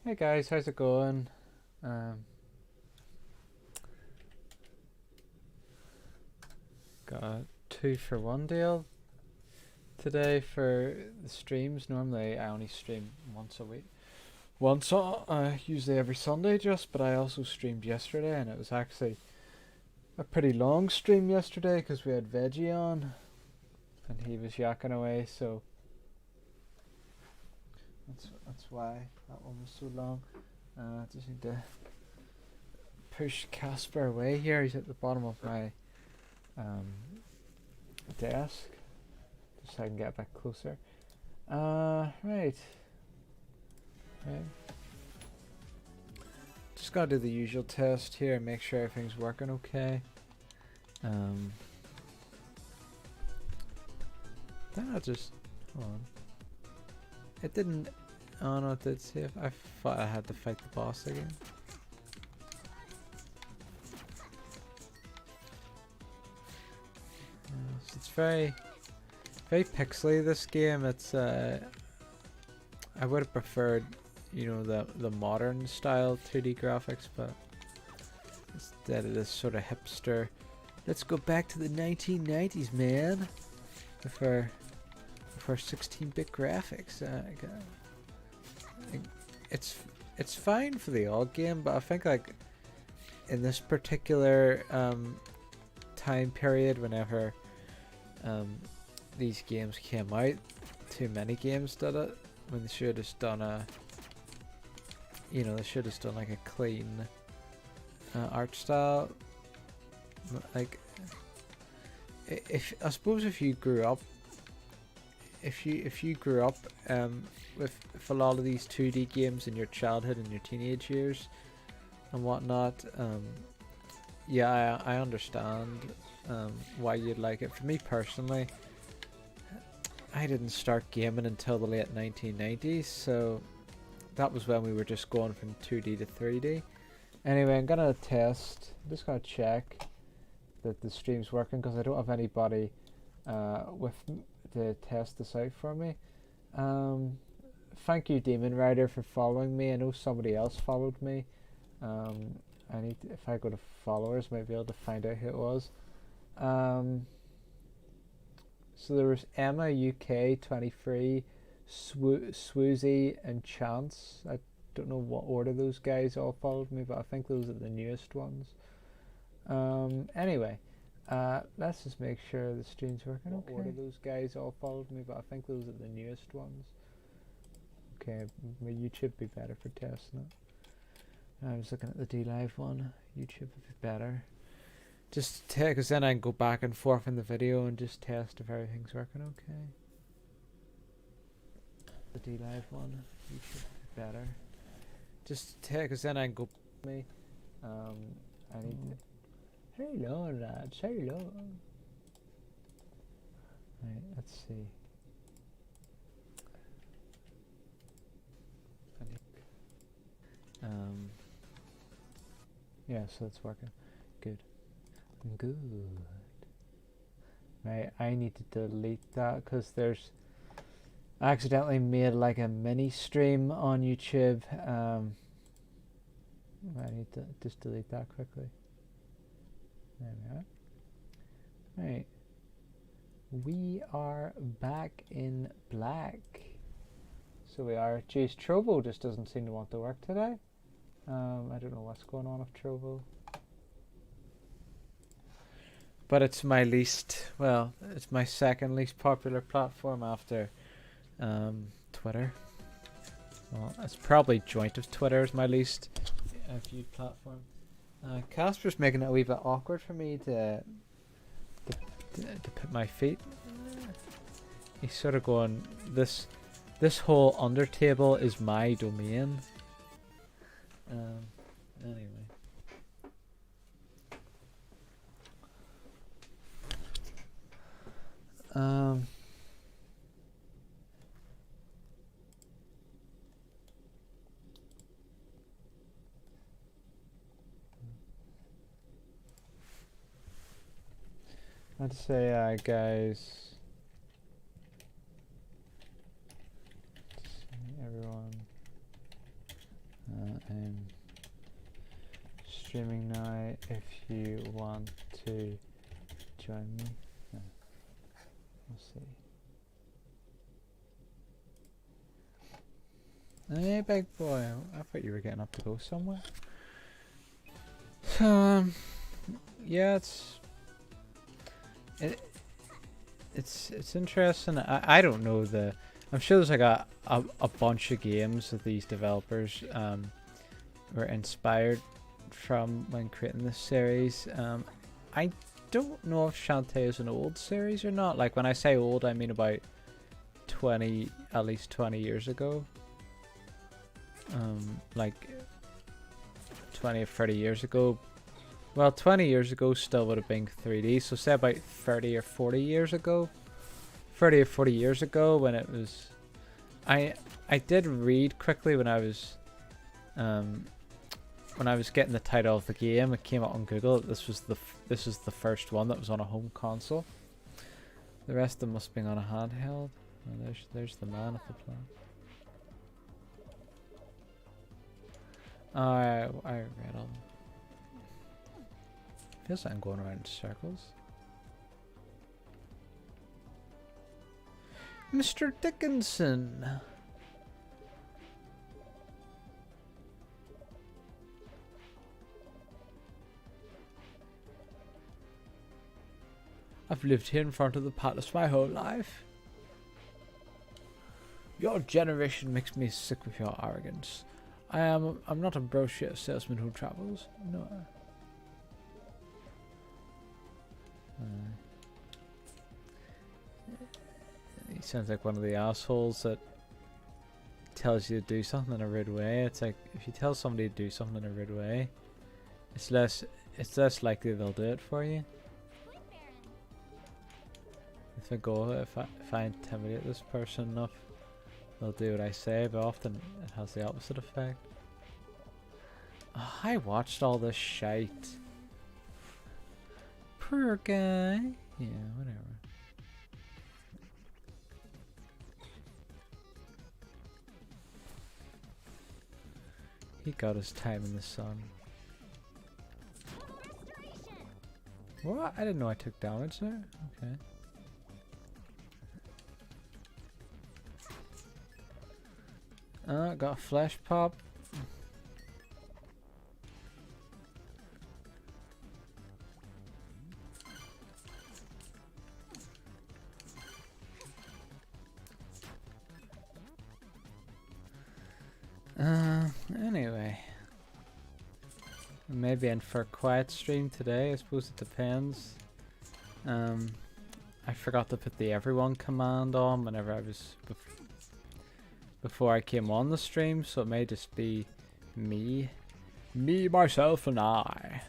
Hey guys, how's it going? Um, got a 2 for 1 deal today for the streams. Normally I only stream once a week. Usually every Sunday just, but I also streamed yesterday and it was actually a pretty long stream yesterday because we had Veggie on and he was yakking away, so that's why that one was so long. Just need to push Casper away here. He's at the bottom of my desk, just so I can get a bit closer. Right. Just gotta do the usual test here and make sure everything's working okay. Then I'll just hold on. It didn't. Oh no, it did save. I thought I had to fight the boss again. So it's very pixely, this game. It's I would have preferred, you know, the modern style 2D graphics, but instead of this sort of hipster, let's go back to the 1990s, man, with our 16-bit graphics. It's fine for the old game, but I think like in this particular time period, whenever these games came out, too many games did it, when they should have done they should have done like a clean art style. Like, I suppose if you grew up with a lot of these 2D games in your childhood and your teenage years and whatnot, yeah, I understand why you'd like it. For me personally, I didn't start gaming until the late 1990s, so that was when we were just going from 2D to 3D. Anyway, I'm just gonna check that the stream's working because I don't have anybody to test this out for me. Thank you, Demon Rider, for following me. I know somebody else followed me. If I go to followers, I might be able to find out who it was. So there was Emma UK 23, Swoozy, and Chance. I don't know what order those guys all followed me, but I think those are the newest ones. Anyway, let's just make sure the stream's working. What order those guys all followed me, but I think those are the newest ones. Okay, my YouTube would be better for testing it. I was looking at the D-Live one. YouTube would be better. Just because then I can go back and forth in the video and just test if everything's working okay. The D-Live one. YouTube would be better. Just because then I can go. Me. I need to. Hello, lads. Hello. Right, let's see. Yeah, so it's working. Good. Good. Right, I need to delete that because I accidentally made like a mini stream on YouTube. I need to just delete that quickly. There we are. Right. We are back in black. So we are. Geez, Trovo just doesn't seem to want to work today. I don't know what's going on with Trovo. But it's my it's my second least popular platform after Twitter. Well, it's probably joint of Twitter is my least viewed platform. Casper's making it a wee bit awkward for me to put my feet. He's sort of going, this whole under table is my domain. Anyway. Let's say, guys, everyone streaming now if you want to join me. No. We'll see. Hey, big boy. I thought you were getting up to go somewhere. So, yeah, it's interesting. I don't know I'm sure there's like a bunch of games that these developers were inspired from when creating this series. I don't know if Shantae is an old series or not. Like when I say old, I mean about at least 20 years ago. Like 20 or 30 years ago. Well, 20 years ago still would have been 3D, so say about 30 or 40 years ago. 30 or 40 years ago when it was... I did read quickly when I was getting the title of the game. It came out on Google. This was the first one that was on a home console. The rest of them must have been on a handheld. Oh, there's the man of the plan. I read all. Feels like I'm going around in circles. Mr. Dickinson. I've lived here in front of the palace my whole life. Your generation makes me sick with your arrogance. I'm not a brochure salesman who travels. No. He sounds like one of the assholes that tells you to do something in a rude way. It's like if you tell somebody to do something in a rude way, it's less likely they'll do it for you. If I intimidate this person enough, they'll do what I say, but often it has the opposite effect. Oh, I watched all this shite. Poor guy. Yeah, whatever. He got his time in the sun. What? I didn't know I took damage there. Okay. Got a flesh pop. Anyway. Maybe in for a quiet stream today, I suppose it depends. I forgot to put the everyone command on whenever I was before I came on the stream, so it may just be me, myself, and I.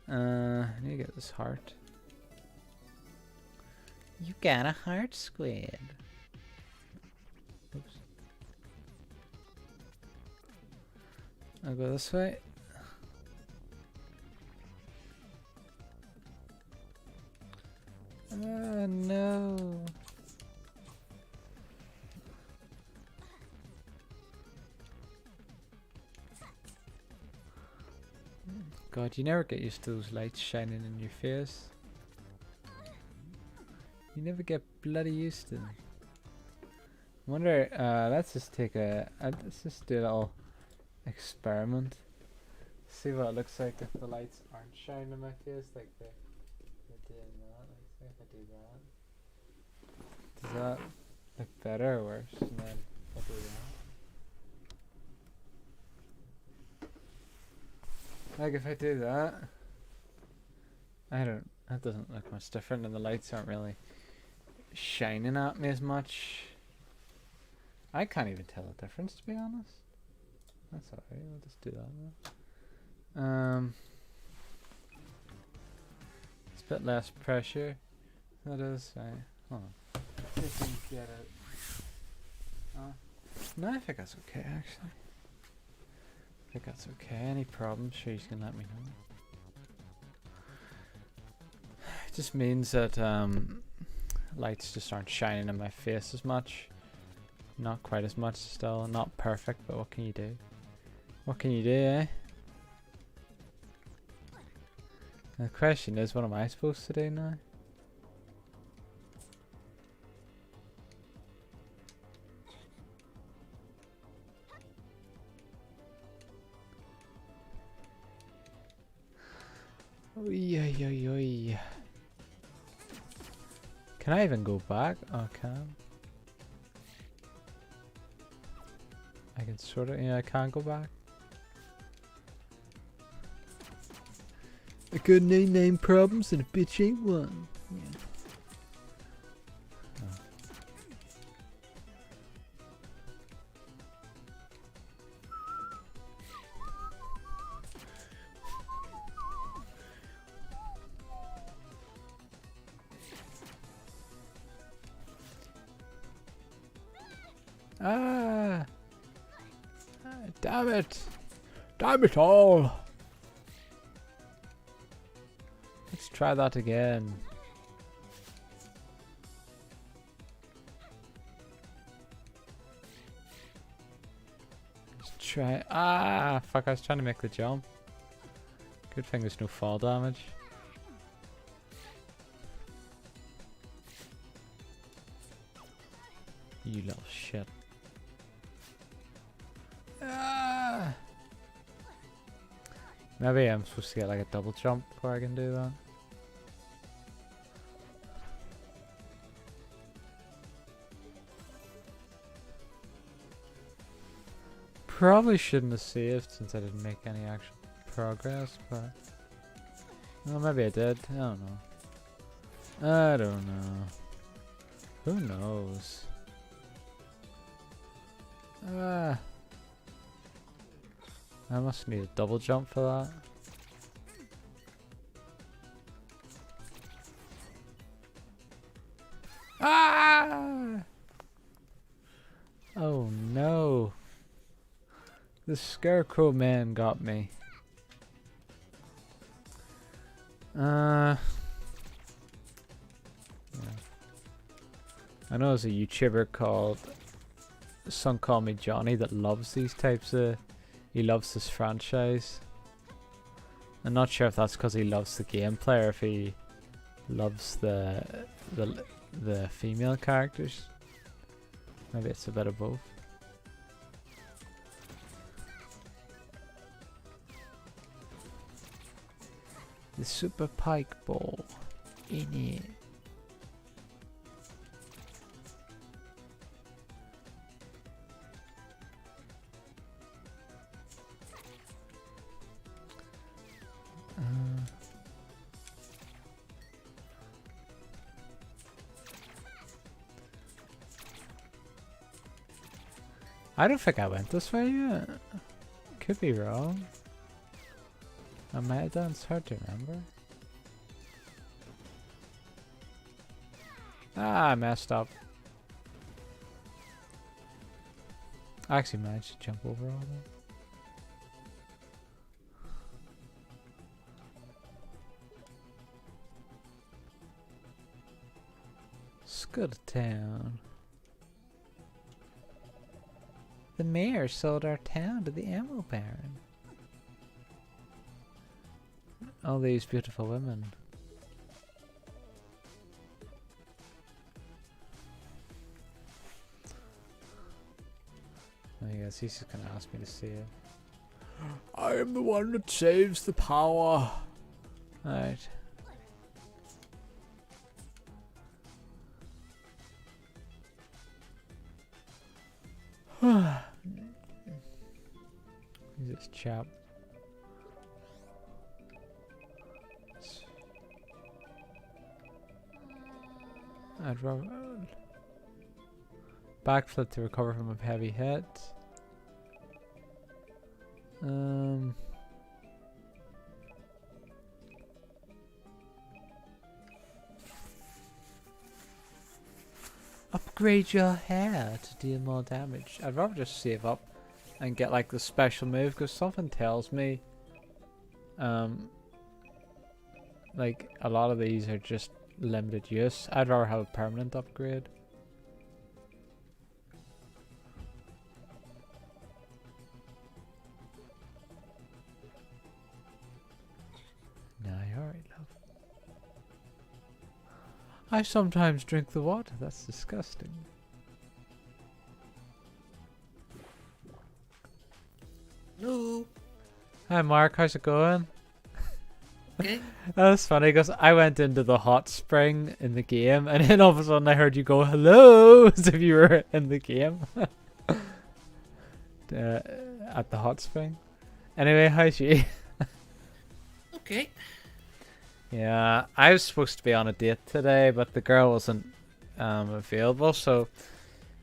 I need to get this heart. You got a heart, squid. Oops. I'll go this way. No. God, you never get used to those lights shining in your face. You never get bloody used to them. I wonder, let's just take let's just do a little experiment. See what it looks like if the lights aren't shining in my face like they're doing that. Let's see if I do that. Does that look better or worse? And then I'll do that. Like if I do that, that doesn't look much different and the lights aren't really shining at me as much. I can't even tell the difference, to be honest. That's alright, we'll just do that now. It's a bit less pressure. That is, right. Hold on. See if we can get it. No, I think that's okay, actually. I think that's okay. Any problems, sure you can let me know. It just means that lights just aren't shining in my face as much. Not quite as much still. Not perfect, but what can you do? What can you do, eh? The question is, what am I supposed to do now? Oy, oy, oy, oy. Can I even go back? Oh, I can. I can sort of, yeah, I can go back. I got 99 problems and a bitch ain't one. Yeah. Ah! Damn it! Damn it all! Let's try that again. Let's try. Ah! Fuck, I was trying to make the jump. Good thing there's no fall damage. You little shit. Ah! Maybe I'm supposed to get like a double jump before I can do that. Probably shouldn't have saved since I didn't make any actual progress, but well, maybe I did. I don't know. I don't know. Who knows? Ah. I must need a double jump for that. Ah! Oh no. The scarecrow man got me. Yeah. I know there's a YouTuber called Son Call Me Johnny that loves these types of. He loves this franchise. I'm not sure if that's because he loves the gameplay or if he loves the female characters. Maybe it's a bit of both. The Super Pike Ball in it. I don't think I went this way yet. Could be wrong. I might have done. It's hard to remember. Ah, I messed up. I actually managed to jump over all that. Scud Town. The mayor sold our town to the ammo baron. All these beautiful women. I guess he's just gonna ask me to see it. I am the one that saves the power. Alright. Who's this chap? I'd rather backflip to recover from a heavy hit. Upgrade your hair to deal more damage. I'd rather just save up and get like the special move because something tells me like a lot of these are just limited use. I'd rather have a permanent upgrade. I sometimes drink the water. That's disgusting. Hello. Hi Mark, how's it going? Okay. That was funny because I went into the hot spring in the game and then all of a sudden I heard you go hello as if you were in the game. At the hot spring. Anyway, how's she? Okay. Yeah, I was supposed to be on a date today, but the girl wasn't available, so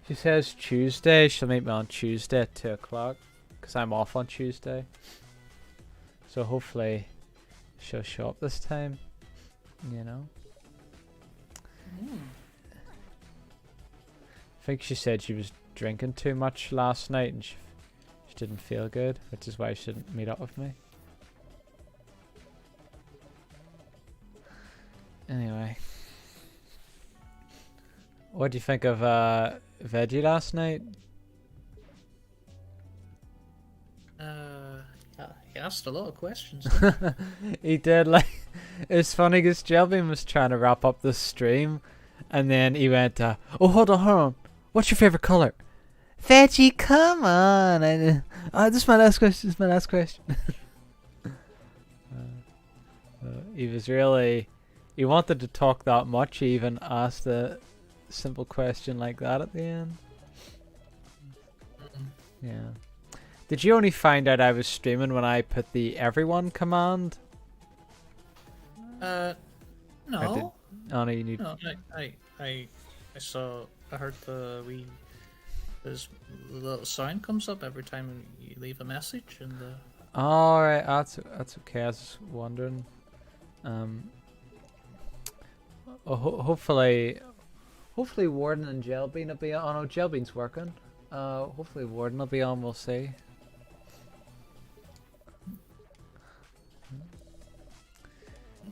she says Tuesday. She'll meet me on Tuesday at 2 o'clock because I'm off on Tuesday. So hopefully she'll show up this time, you know. I think she said she was drinking too much last night and she didn't feel good, which is why she didn't meet up with me. Anyway, what do you think of Veggie last night? He asked a lot of questions. He did, like, it was funny because Jelvin was trying to wrap up the stream and then he went, oh, hold on, what's your favorite color? Veggie, come on. This is my last question, he was really, he wanted to talk that much, he even asked a simple question like that at the end. Yeah. Did you only find out I was streaming when I put the everyone command? No. Oh no, you need. No, I saw. I heard the little sign comes up every time you leave a message, and Alright, that's okay. I was just wondering. Hopefully Warden and Jelbean will be on. Oh no, Jelbean's working. Hopefully Warden will be on. We'll see.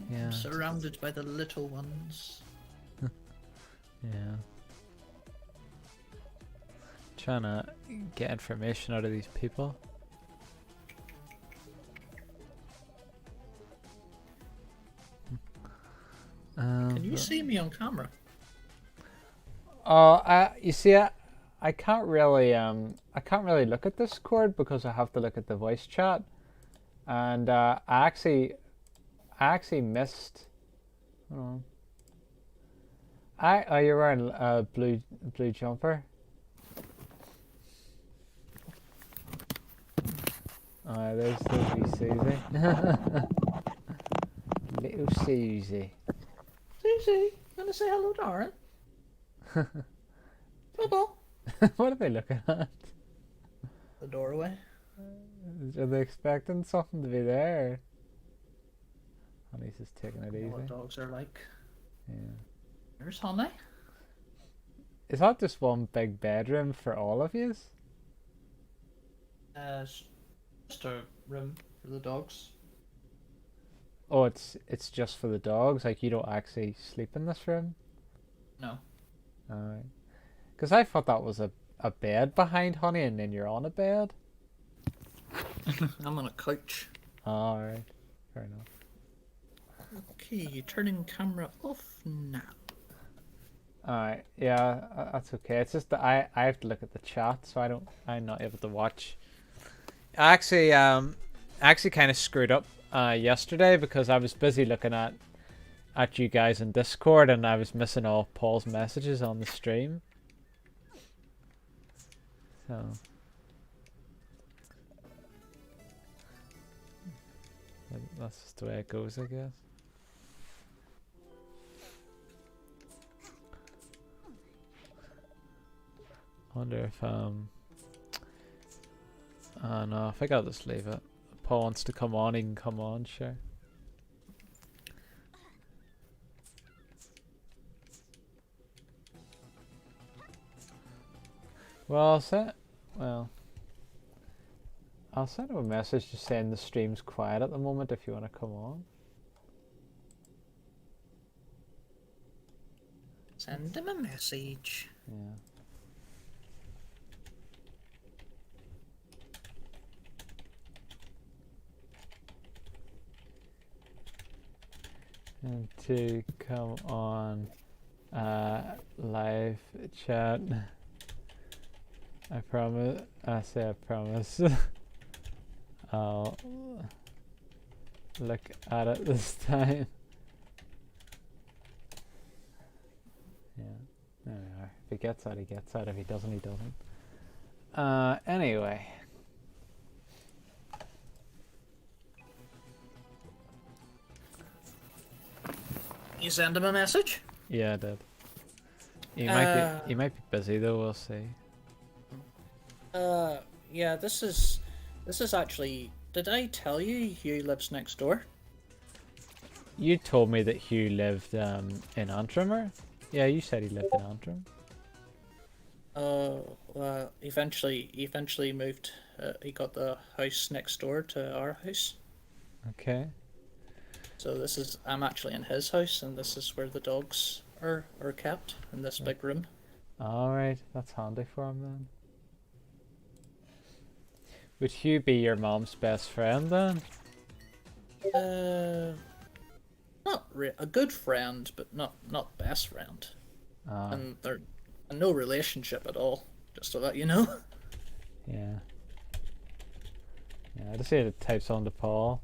Yeah. surrounded by the little ones. Yeah. Trying to get information out of these people. Can you see me on camera? You see, I can't really look at Discord because I have to look at the voice chat, and I actually missed. Hold on. You're wearing a blue jumper. There's wee Susie. Little Susie. Susie, gonna say hello, darling. Bubble. What are they looking at? The doorway. Are they expecting something to be there? Honey's just taking it easy. What dogs are like. Yeah. There's Honey. Is that just one big bedroom for all of you? Just a room for the dogs. Oh, it's just for the dogs. Like you don't actually sleep in this room. No. Alright. Because I thought that was a bed behind Honey, and then you're on a bed. I'm on a couch. Alright. Fair enough. Okay, turning camera off now. Alright, yeah, that's okay. It's just that I have to look at the chat, so I'm not able to watch. I actually kind of screwed up yesterday because I was busy looking at you guys in Discord and I was missing all Paul's messages on the stream. So that's just the way it goes, I guess. I wonder if no, I think I'll just leave it. If Paul wants to come on, he can come on, sure. Well, I'll send him a message just saying the stream's quiet at the moment if you want to come on. Send him a message. Yeah. And to come on Live chat. I promise. I say I promise. I'll look at it this time. Yeah, there we are. If he gets out, he gets out. If he doesn't, he doesn't. Anyway. You send him a message? Yeah, I did. He might be busy though. We'll see. Yeah. This is actually. Did I tell you Hugh lives next door? You told me that Hugh lived in Antrim, or? Yeah, you said he lived in Antrim. Well, eventually moved. He got the house next door to our house. Okay. So I'm actually in his house, and this is where the dogs are kept, in this big room. Alright, that's handy for him then. Would Hugh be your mom's best friend then? A good friend, but not best friend. And they're no relationship at all, just to let you know. Yeah. Yeah, I just see the types on to Paul.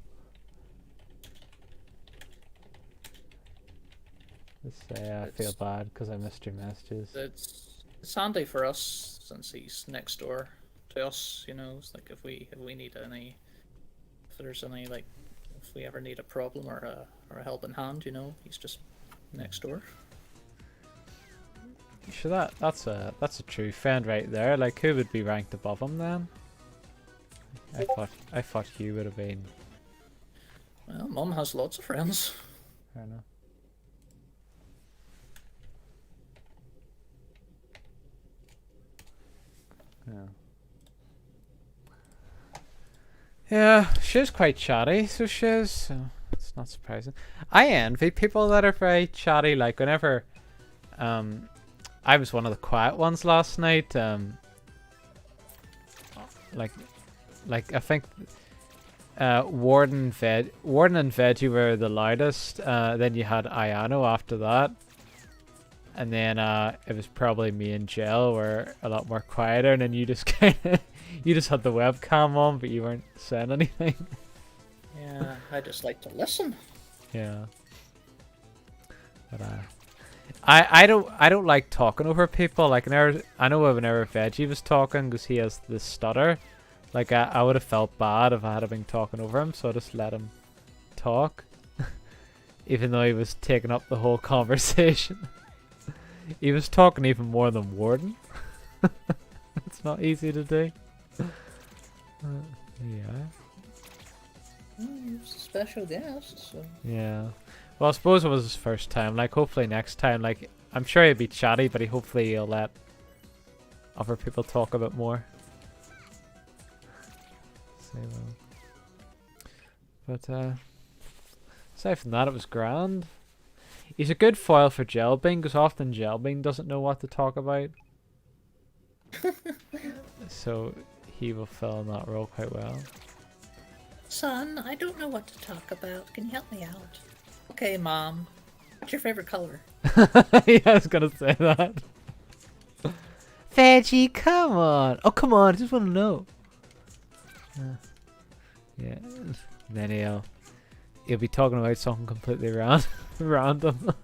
Just say I feel bad because I missed your messages. It's handy for us since he's next door to us. You know, it's like if we need any, if there's any like, if we ever need a problem or a helping hand, you know, he's just next door. Sure, that's a true friend right there. Like, who would be ranked above him then? I thought Hugh would have been. Well, Mum has lots of friends. Fair enough. Yeah. Yeah, she's quite chatty, so she's. So it's not surprising. I envy people that are very chatty. Like whenever, I was one of the quiet ones last night. Like I think, Warden and Veggie were the loudest. Then you had Ayano after that. And then it was probably me and Jill were a lot more quieter, and then you just you just had the webcam on, but you weren't saying anything. Yeah, I just like to listen. Yeah. But I don't like talking over people. Like I know whenever Veggie was talking, because he has the stutter. Like I would have felt bad if I had been talking over him, so I just let him talk, even though he was taking up the whole conversation. He was talking even more than Warden. It's not easy to do. Yeah. He was a special guest, so. Yeah. Well, I suppose it was his first time. Like, hopefully next time, like, I'm sure he'll be chatty, but hopefully he'll let other people talk a bit more. So, but, aside from that, it was grand. He's a good foil for Jelbean, because often Jelbean doesn't know what to talk about. So he will fill in that role quite well. Son, I don't know what to talk about. Can you help me out? Okay, Mom. What's your favorite color? Yeah, I was gonna say that. Veggie, come on! Oh, come on! I just want to know. Yeah. Then he'll be talking about something completely random.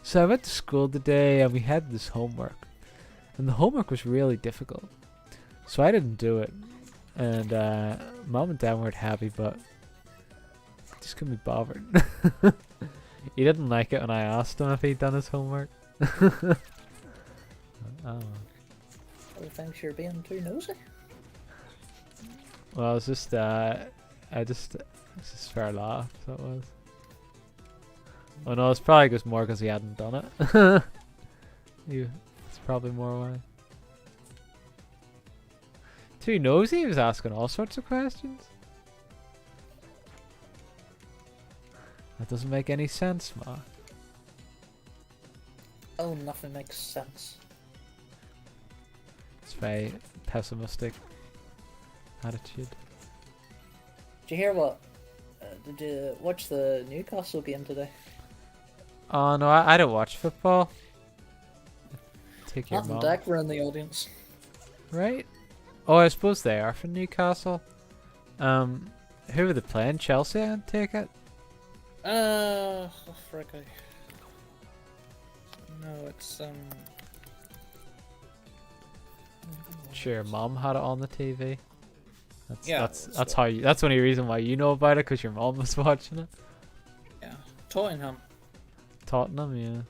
So I went to school today and we had this homework, and the homework was really difficult, so I didn't do it. And Mom and Dad weren't happy, but I just couldn't be bothered. He didn't like it when I asked him if he'd done his homework. Oh. He thinks you're being too nosy. Well, it's just it's just fair laugh, so it was. Oh no, it's probably just more because he hadn't done it. It's probably more why. Too nosy, he was asking all sorts of questions. That doesn't make any sense, Ma. Oh, nothing makes sense. It's very pessimistic attitude. Did you hear what? Did you watch the Newcastle game today? Oh no, I don't watch football. Take your Matt and mom. Deck were in the audience. Right? Oh, I suppose they are from Newcastle. Who are they playing? Chelsea, I take it? Oh, frick. No, it's, Sure, your mom had it on the TV. Yeah, That's how you. That's the only reason why you know about it, because your mom was watching it. Yeah. Tottenham. Tottenham, yeah.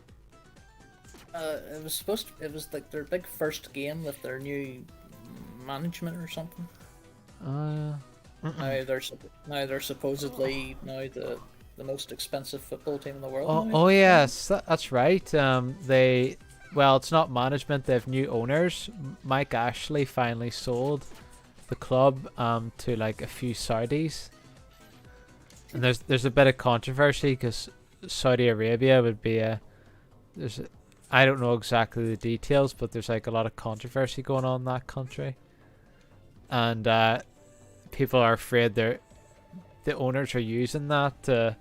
It was supposed to, it was like their big first game with their new management or something. Now they're supposedly now the most expensive football team in the world. Oh yes, that's right. Well, it's not management. They have new owners. Mike Ashley finally sold the club to like a few Saudis, and there's a bit of controversy because Saudi Arabia would be I don't know exactly the details, but there's like a lot of controversy going on in that country, and people are afraid the owners are using their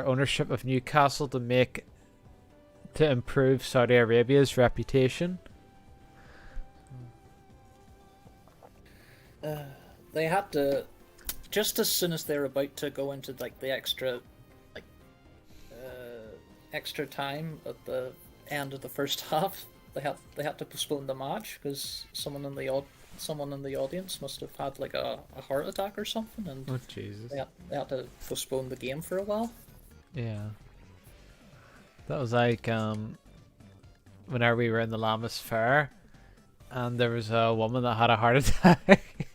ownership of Newcastle to improve Saudi Arabia's reputation. They had to, just as soon as they're about to go into like the extra time at the end of the first half, they had to postpone the match because someone in the audience must have had like a heart attack or something, and Oh Jesus! they had to postpone the game for a while. Yeah, that was like whenever we were in the Lammas Fair, and there was a woman that had a heart attack.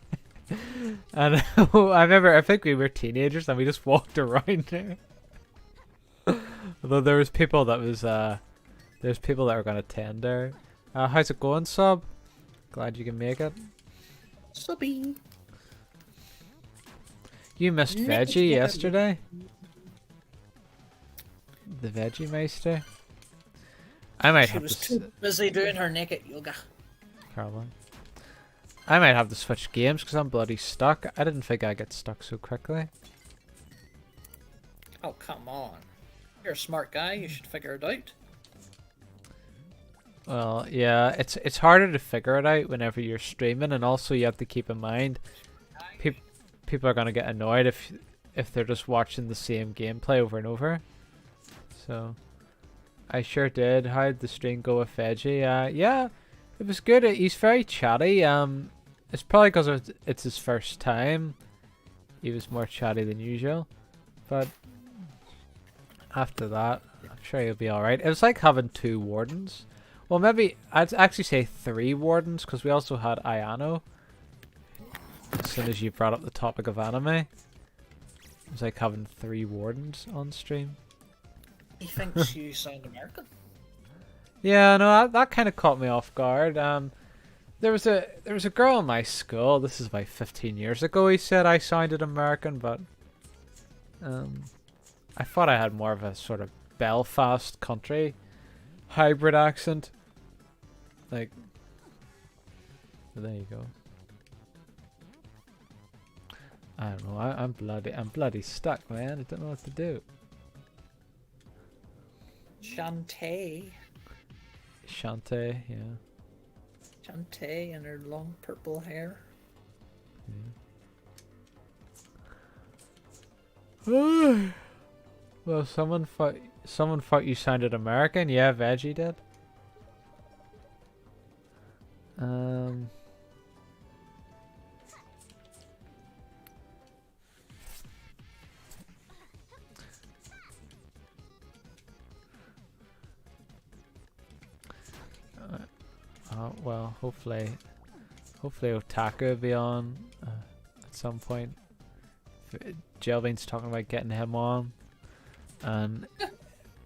And I think we were teenagers and we just walked around there. Although there's people that were gonna attend there. How's it going, Sub? Glad you can make it. Subby. You missed Veggie yesterday. The Veggie Meister. I might have was to. too busy doing her naked yoga. Probably. I might have to switch games because I'm bloody stuck. I didn't think I'd get stuck so quickly. Oh, come on. You're a smart guy, you should figure it out. Well, yeah, it's harder to figure it out whenever you're streaming, and also you have to keep in mind people are gonna get annoyed if they're just watching the same gameplay over and over. So, I sure did. How did the stream go with Veggie? Yeah, it was good. He's very chatty. It's probably because it's his first time. He was more chatty than usual, but after that, I'm sure he'll be alright. It was like having two wardens. Well, maybe I'd actually say 3 wardens because we also had Ayano. As soon as you brought up the topic of anime, it was like having 3 wardens on stream. He thinks you sound American. Yeah, no, that kind of caught me off guard. There was a girl in my school. This is about 15 years ago. He said I sounded American, but I thought I had more of a sort of Belfast country hybrid accent. Like, there you go. I don't know. I'm bloody stuck, man. I don't know what to do. Shantae. Shantae, yeah. Shantae and her long purple hair. Yeah. Well, someone thought you sounded American. Yeah, Veggie did. Well, hopefully Otaku will be on at some point. Jelvin's talking about getting him on, and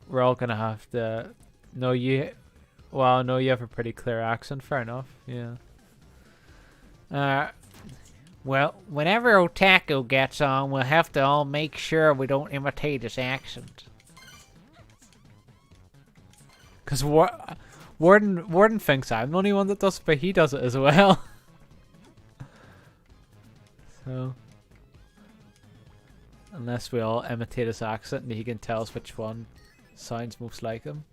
we're all gonna have to. No, you have a pretty clear accent. Fair enough. Yeah. Well, whenever Otaku gets on, we'll have to all make sure we don't imitate his accent. Cause Warden thinks I'm the only one that does it, but he does it as well. So, unless we all imitate his accent and he can tell us which one sounds most like him.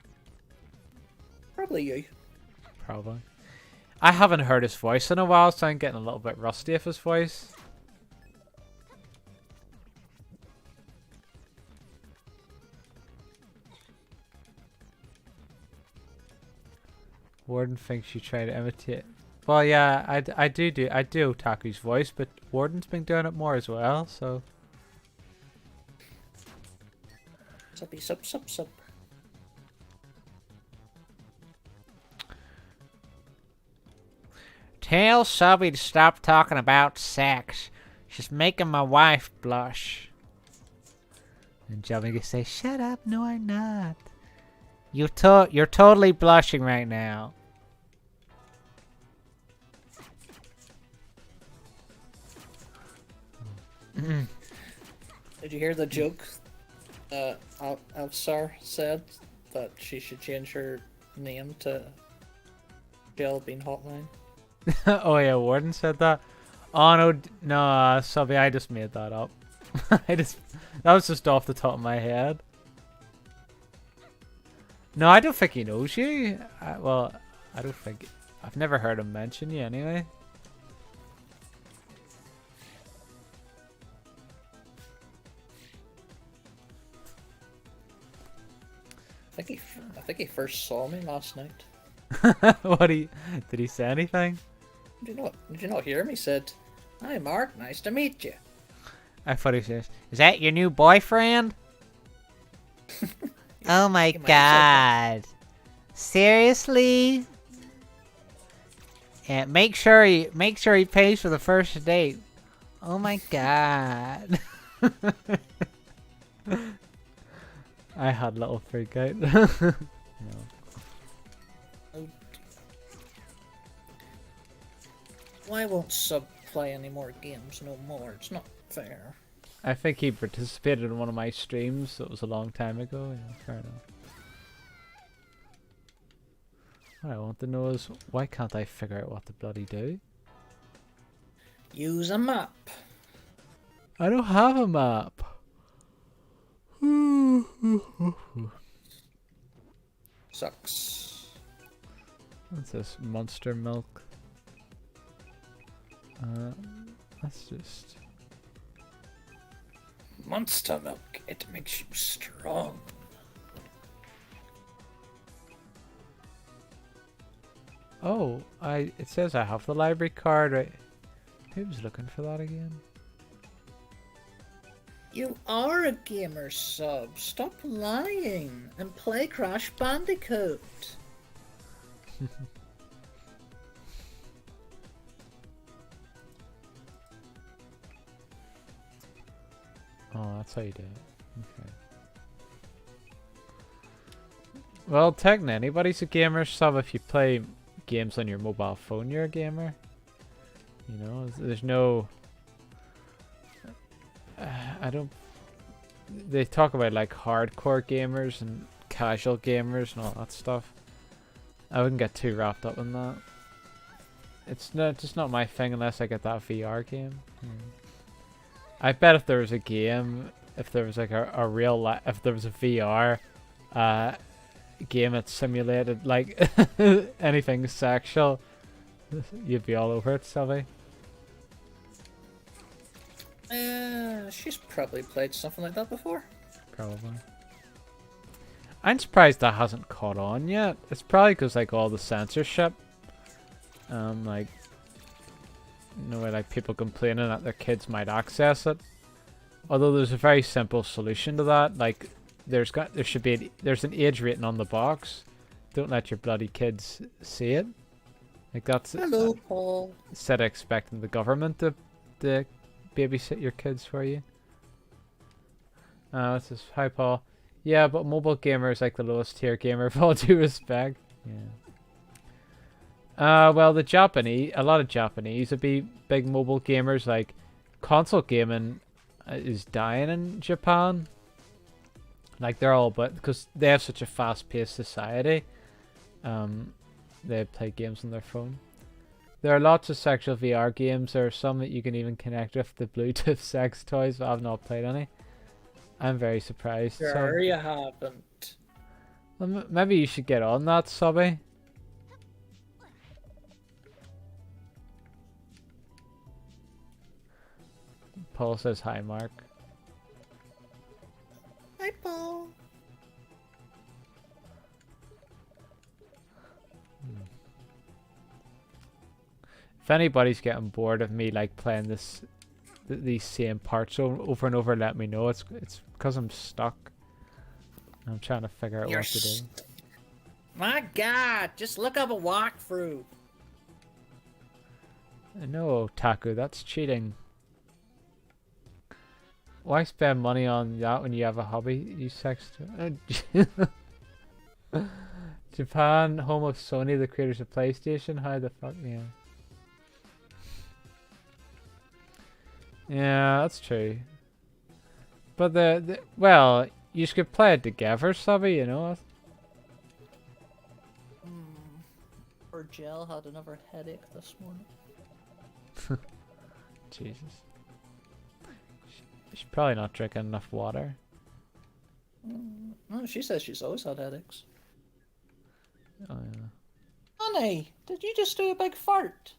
Probably you. Probably. I haven't heard his voice in a while, so I'm getting a little bit rusty of his voice. Warden thinks you try to imitate. Well, yeah, I do Otaku's voice, but Warden's been doing it more as well, so. Suppy sup sup sup. Tell Subby to stop talking about sex. She's making my wife blush. And Johnny can say, "Shut up, no I'm not. You're totally blushing right now." Did you hear the joke? Alpsar said that she should change her name to Gel Bean Hotline. Oh yeah, Warden said that. Oh no, Subby, I just made that up. That was just off the top of my head. No, I don't think he knows you. Well, I don't think. I've never heard him mention you anyway. I think he first saw me last night. Did he say anything? Did you not hear him? He said, "Hi Mark, nice to meet you." I thought he says, "Is that your new boyfriend?" Oh my god. Seriously? Yeah, make sure he pays for the first date. Oh my god. I had a little freak out. No. Why won't Sub play any more games no more? It's not fair. I think he participated in one of my streams that was a long time ago. Yeah, fair enough. What I want to know is, why can't I figure out what to bloody do? Use a map. I don't have a map. Sucks. What's this? Monster milk. That's just... Monster milk. It makes you strong. Oh, it says I have the library card, right? Who's looking for that again? You are a gamer, Sub. Stop lying and play Crash Bandicoot. Oh, that's how you do it. Okay. Well, technically, anybody's a gamer, Sub. If you play games on your mobile phone, you're a gamer. You know, there's no... I don't... They talk about like hardcore gamers and casual gamers and all that stuff. I wouldn't get too wrapped up in that. It's just not my thing unless I get that VR game. I bet if there was a game, if there was like a real if there was a VR game that simulated like anything sexual, you'd be all over it, Sylvie. She's probably played something like that before. Probably. I'm surprised that hasn't caught on yet. It's probably because like all the censorship, like, no way, like people complaining that their kids might access it. Although there's a very simple solution to that. Like, there's an age rating on the box. Don't let your bloody kids see it. Like that's. Hello, Paul. Instead of expecting the government to babysit your kids for you. This is hi Paul. Yeah, but mobile gamer is like the lowest tier gamer for all due respect. Yeah. Well, a lot of Japanese would be big mobile gamers. Like, console gaming is dying in Japan. Like, they're all, but because they have such a fast-paced society, they play games on their phone. There are lots of sexual VR games. There are some that you can even connect with the Bluetooth sex toys, but I've not played any. I'm very surprised. Sure, you haven't. Well, maybe you should get on that, Subby. Paul says hi, Mark. Hi, Paul. If anybody's getting bored of me like playing these same parts over and over, let me know. It's because I'm stuck. I'm trying to figure out what to do. My God, just look up a walkthrough. No, Taku, that's cheating. Why spend money on that when you have a hobby? You sex. Japan, home of Sony, the creators of PlayStation. How the fuck, yeah. Yeah, that's true. But well, you could play it together, Subby, you know. Poor Jill had another headache this morning. Jesus. She's probably not drinking enough water. No, she says she's always had headaches. Oh, yeah. Honey, did you just do a big fart?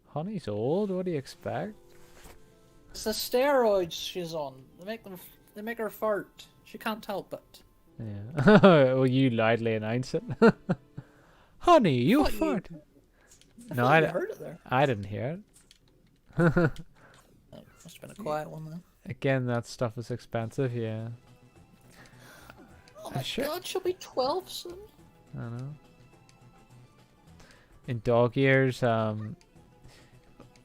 Honey's old. What do you expect? It's the steroids she's on. They make her fart. She can't help it. Yeah. Well, you loudly announce it. Honey, you fart. No, I heard it there. I didn't hear it. Must have been a quiet one then. Again, that stuff is expensive. Yeah. Oh my God, she'll be 12 soon. I know. In dog years,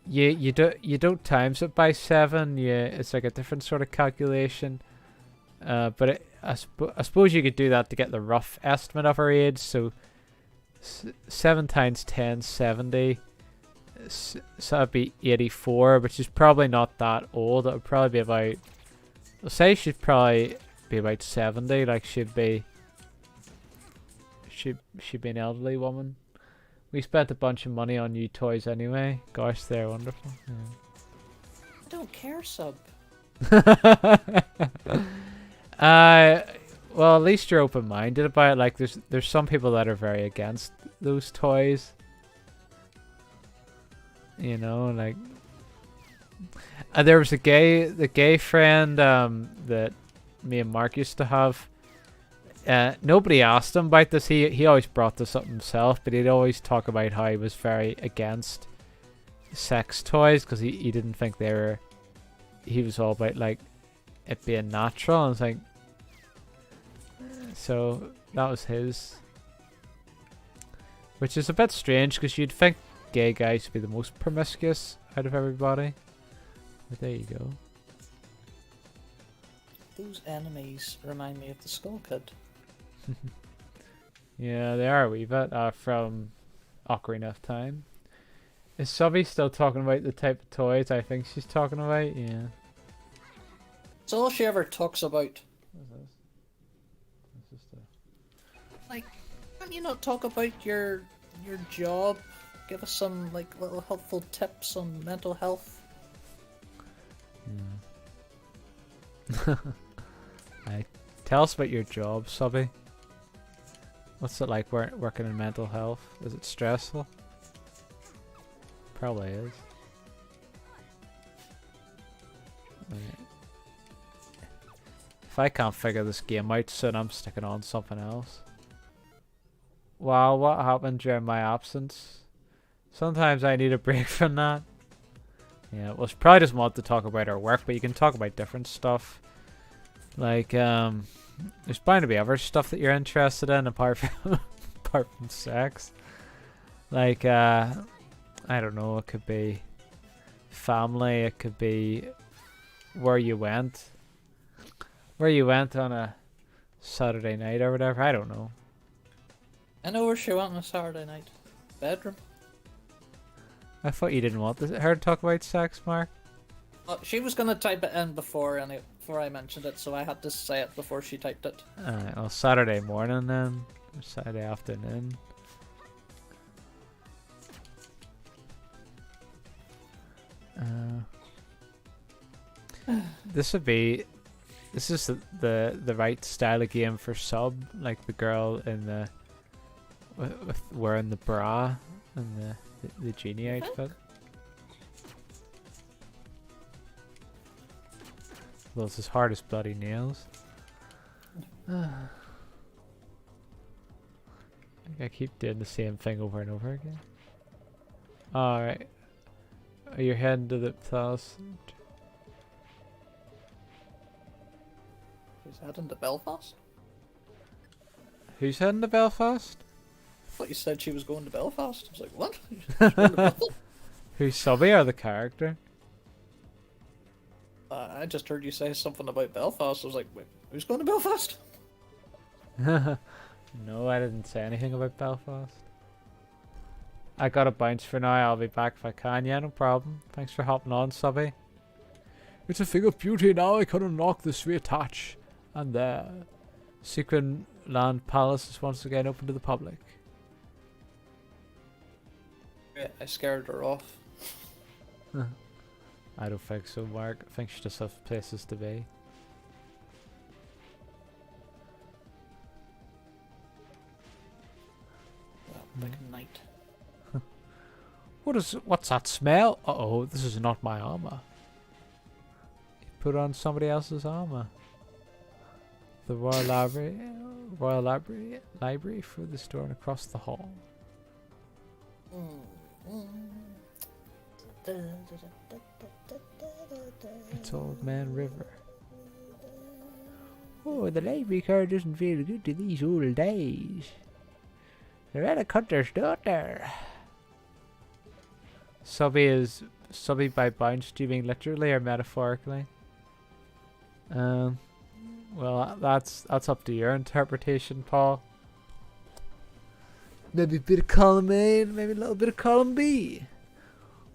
you don't times it by 7. It's like a different sort of calculation. But I suppose you could do that to get the rough estimate of her age. So 7 times 10, 70. So that'd be 84, which is probably not that old. It would probably be about. I'll say she'd probably be about 70. Like she'd be an elderly woman. We spent a bunch of money on new toys anyway. Gosh, they're wonderful. Yeah. I don't care, Sub. Well, at least you're open-minded about it. Like, there's some people that are very against those toys. You know, like, there was the gay friend that me and Mark used to have. Nobody asked him about this. He always brought this up himself, but he'd always talk about how he was very against sex toys because he didn't think they were. He was all about like it being natural, and it's like. So that was his, which is a bit strange because you'd think gay guys would be the most promiscuous out of everybody. But there you go. Those enemies remind me of the Skull Kid. Yeah, they are a wee bit from Ocarina of Time. Is Subby still talking about the type of toys I think she's talking about? Yeah. It's all she ever talks about. What's this? This is Like, can't you not talk about your job? Give us some like little helpful tips on mental health. Yeah. Tell us about your job, Subby. What's it like working in mental health? Is it stressful? Probably is. If I can't figure this game out soon, I'm sticking on something else. Wow, what happened during my absence? Sometimes I need a break from that. Yeah, well, she probably doesn't want to talk about her work, but you can talk about different stuff. Like, there's bound to be other stuff that you're interested in apart from sex. Like, I don't know, it could be family, it could be where you went on a Saturday night or whatever, I don't know. I know where she went on a Saturday night. Bedroom. I thought you didn't want her to talk about sex, Mark. She was gonna type it in before I mentioned it, so I had to say it before she typed it. Alright, well, Saturday morning then, or Saturday afternoon. This is the right style of game for Sub, like the girl in the with wearing the bra and the genie outfit. Well, it's as hard as bloody nails. I keep doing the same thing over and over again. Alright. You're heading to the place. He's heading to Belfast? Who's heading to Belfast? I thought you said she was going to Belfast. I was like, what? She's going to Belfast? Who's Subby or the character? I just heard you say something about Belfast. I was like, wait, who's going to Belfast? No, I didn't say anything about Belfast. I gotta bounce for now. I'll be back if I can. Yeah, no problem. Thanks for hopping on, Subby. It's a thing of beauty now. I can unlock the sweet hatch. And the Secret Land Palace is once again open to the public. Yeah, I scared her off. I don't think so, Mark. I think she just has places to be. Like a night. What's that smell? Uh-oh, this is not my armor. You put on somebody else's armor. The Royal Library through this door and across the hall. It's Old Man River. Oh, the library card doesn't feel good to these old days. They're at a cutter's daughter. Subby by bounce, do you mean literally or metaphorically? Well, that's up to your interpretation, Paul. Maybe a bit of column A and maybe a little bit of column B.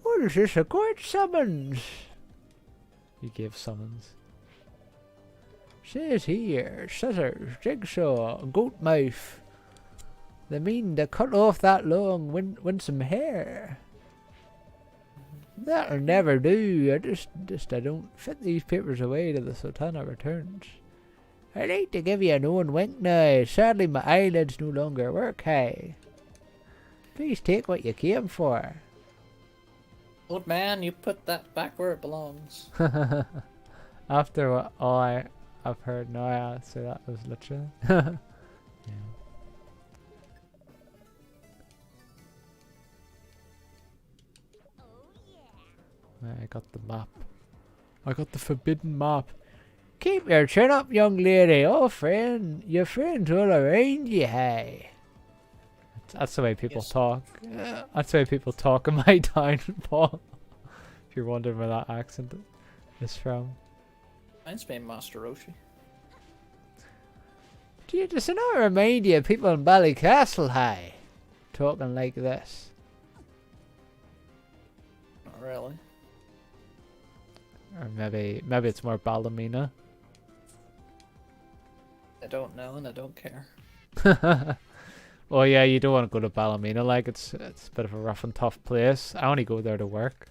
What is this, a court summons? You gave summons. Says here, scissors, jigsaw, goat mouth. They mean to cut off that long, winsome hair. That'll never do. I don't fit these papers away till the Sultana returns. I'd like to give you an own wink now. Sadly, my eyelids no longer work. Hey, please take what you came for. Old man, you put that back where it belongs. After all I've heard now, I'd say that was literally. Yeah. I got the map. I got the forbidden map. Keep your chin up, young lady. Oh, friend, your friends all around you, hey. That's the way people talk. That's the way people talk in my town, Paul. If you're wondering where that accent is from. Mine's been Master Roshi. Does it not remind you of people in Ballycastle, hey? Talking like this. Not really. Or maybe it's more Ballymena. I don't know and I don't care. Well, yeah, you don't want to go to Ballymena. Like it's a bit of a rough and tough place. I only go there to work.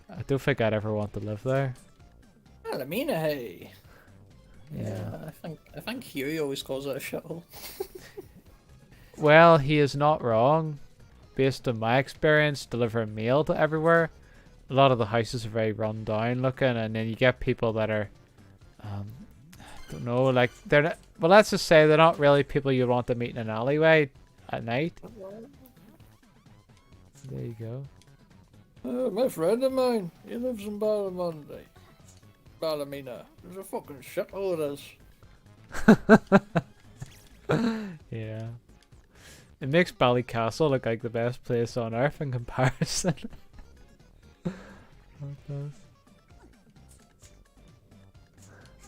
I don't think I'd ever want to live there. Ballymena, hey. Yeah. I think Huey always calls it a shithole. Well, he is not wrong. Based on my experience delivering mail to everywhere, a lot of the houses are very run down looking, and then you get people that are, I don't know, like they're not, well, let's just say they're not really people you want to meet in an alleyway at night. There you go. My friend of mine, he lives in Ballymena. There's a fucking shithole it is. Yeah. It makes Ballycastle look like the best place on earth in comparison.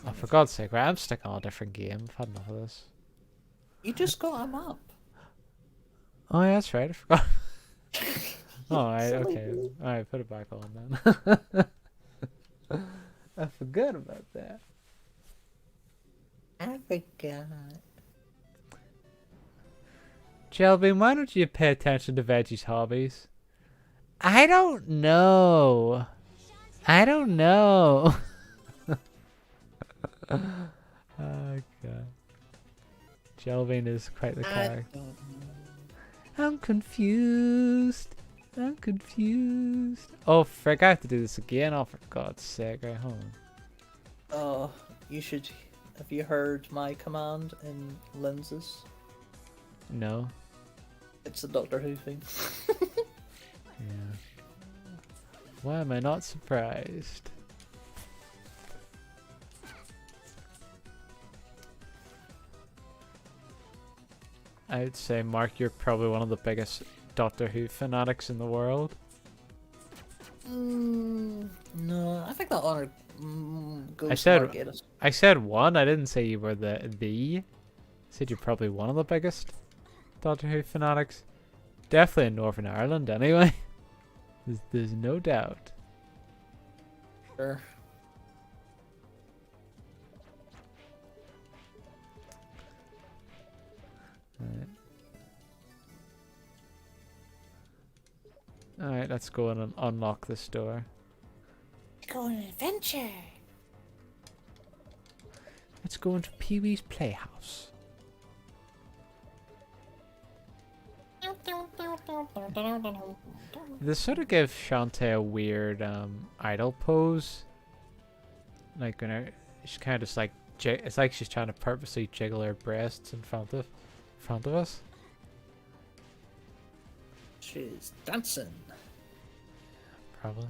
Oh, for God's sake, right, I'm sticking on a different game. I've had enough of this. You just got him up. Oh, yeah, that's right. I forgot. Alright, okay. Alright, put it back on then. I forgot about that. I forgot. Shelby, why don't you pay attention to Veggie's hobbies? I don't know. I don't know. Oh, God. Jelvin is quite the character. I'm confused. Oh, frick, I have to do this again. Oh, for God's sake. Right, hold on. Oh, you should. Have you heard my command in lenses? No. It's a Doctor Who thing. Yeah. Why am I not surprised? I'd say, Mark, you're probably one of the biggest Doctor Who fanatics in the world. No, I think that honor goes I to said- Margatus. I said one. I didn't say you were the. I said you're probably one of the biggest Doctor Who fanatics. Definitely in Northern Ireland, anyway. There's no doubt. Sure. Alright, let's go and unlock this door. Go on an adventure. Let's go into Pee-wee's Playhouse. This sort of gives Shantae a weird idol pose. Like when she's kind of just like it's like she's trying to purposely jiggle her breasts in front of us. She's dancing. Probably.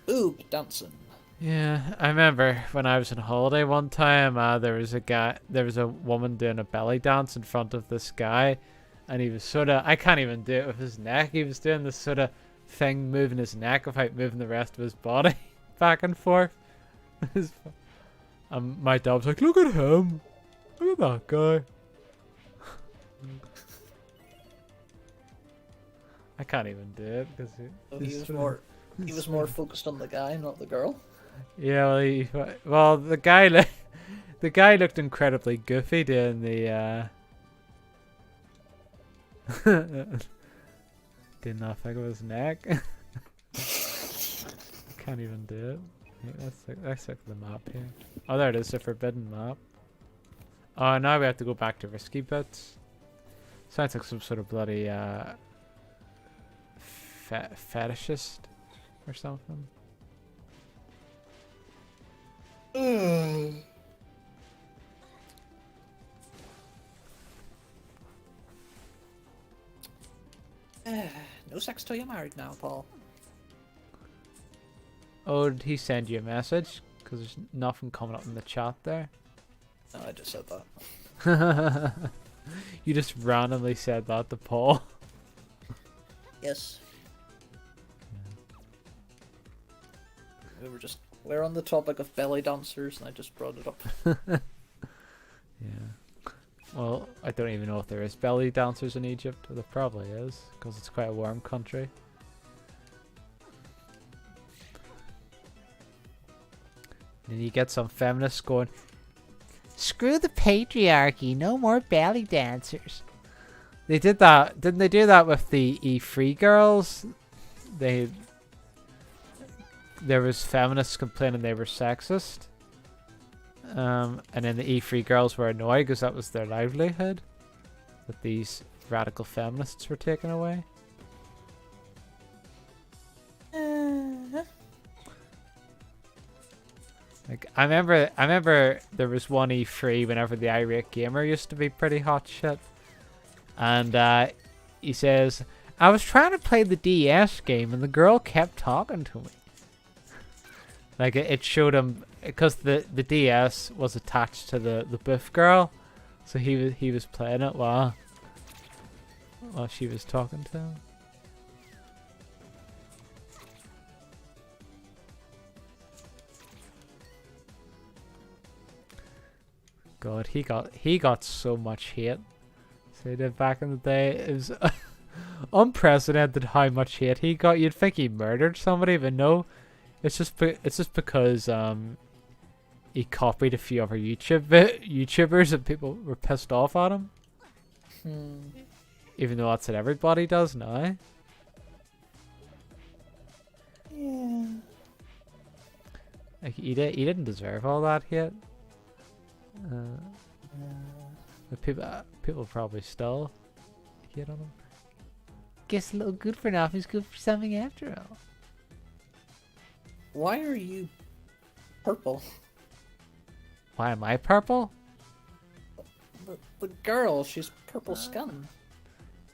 Boob dancing. Yeah, I remember when I was on holiday one time. There was a woman doing a belly dance in front of this guy, and he was sort of, I can't even do it with his neck. He was doing this sort of thing, moving his neck without moving the rest of his body back and forth. My dad was like, "Look at him, look at that guy." I can't even do it because he was more focused on the guy, not the girl. Yeah, well, the guy looked incredibly goofy doing the doing that thing with his neck. Can't even do it. Yeah, let's look at the map here. Oh, there it is, the forbidden map. Oh, now we have to go back to risky bits. Sounds like some sort of bloody fetishist or something. No sex till you're married now, Paul. Oh, did he send you a message? Because there's nothing coming up in the chat there. No, I just said that. You just randomly said that to Paul. Yes. We're on the topic of belly dancers, and I just brought it up. Yeah. Well, I don't even know if there is belly dancers in Egypt. There probably is, because it's quite a warm country. And you get some feminists going, "Screw the patriarchy, no more belly dancers." They did that, didn't they do that with the E3 girls? There was feminists complaining they were sexist. And then the E3 girls were annoyed because that was their livelihood. That these radical feminists were taken away. Like I remember there was one E3 whenever the irate gamer used to be pretty hot shit. And he says, "I was trying to play the DS game and the girl kept talking to me." Like it showed him because the DS was attached to the buff girl, so he was playing it while she was talking to him. God, he got so much hate. So he did back in the day. It was unprecedented how much hate he got. You'd think he murdered somebody, but no. It's just because he copied a few other YouTubers and people were pissed off at him. Even though that's what everybody does now. Yeah. Like he didn't deserve all that hate. But people probably still hate on him. Guess a little good for nothing's good for something after all. Why are you purple? Why am I purple? The girl, she's purple skin.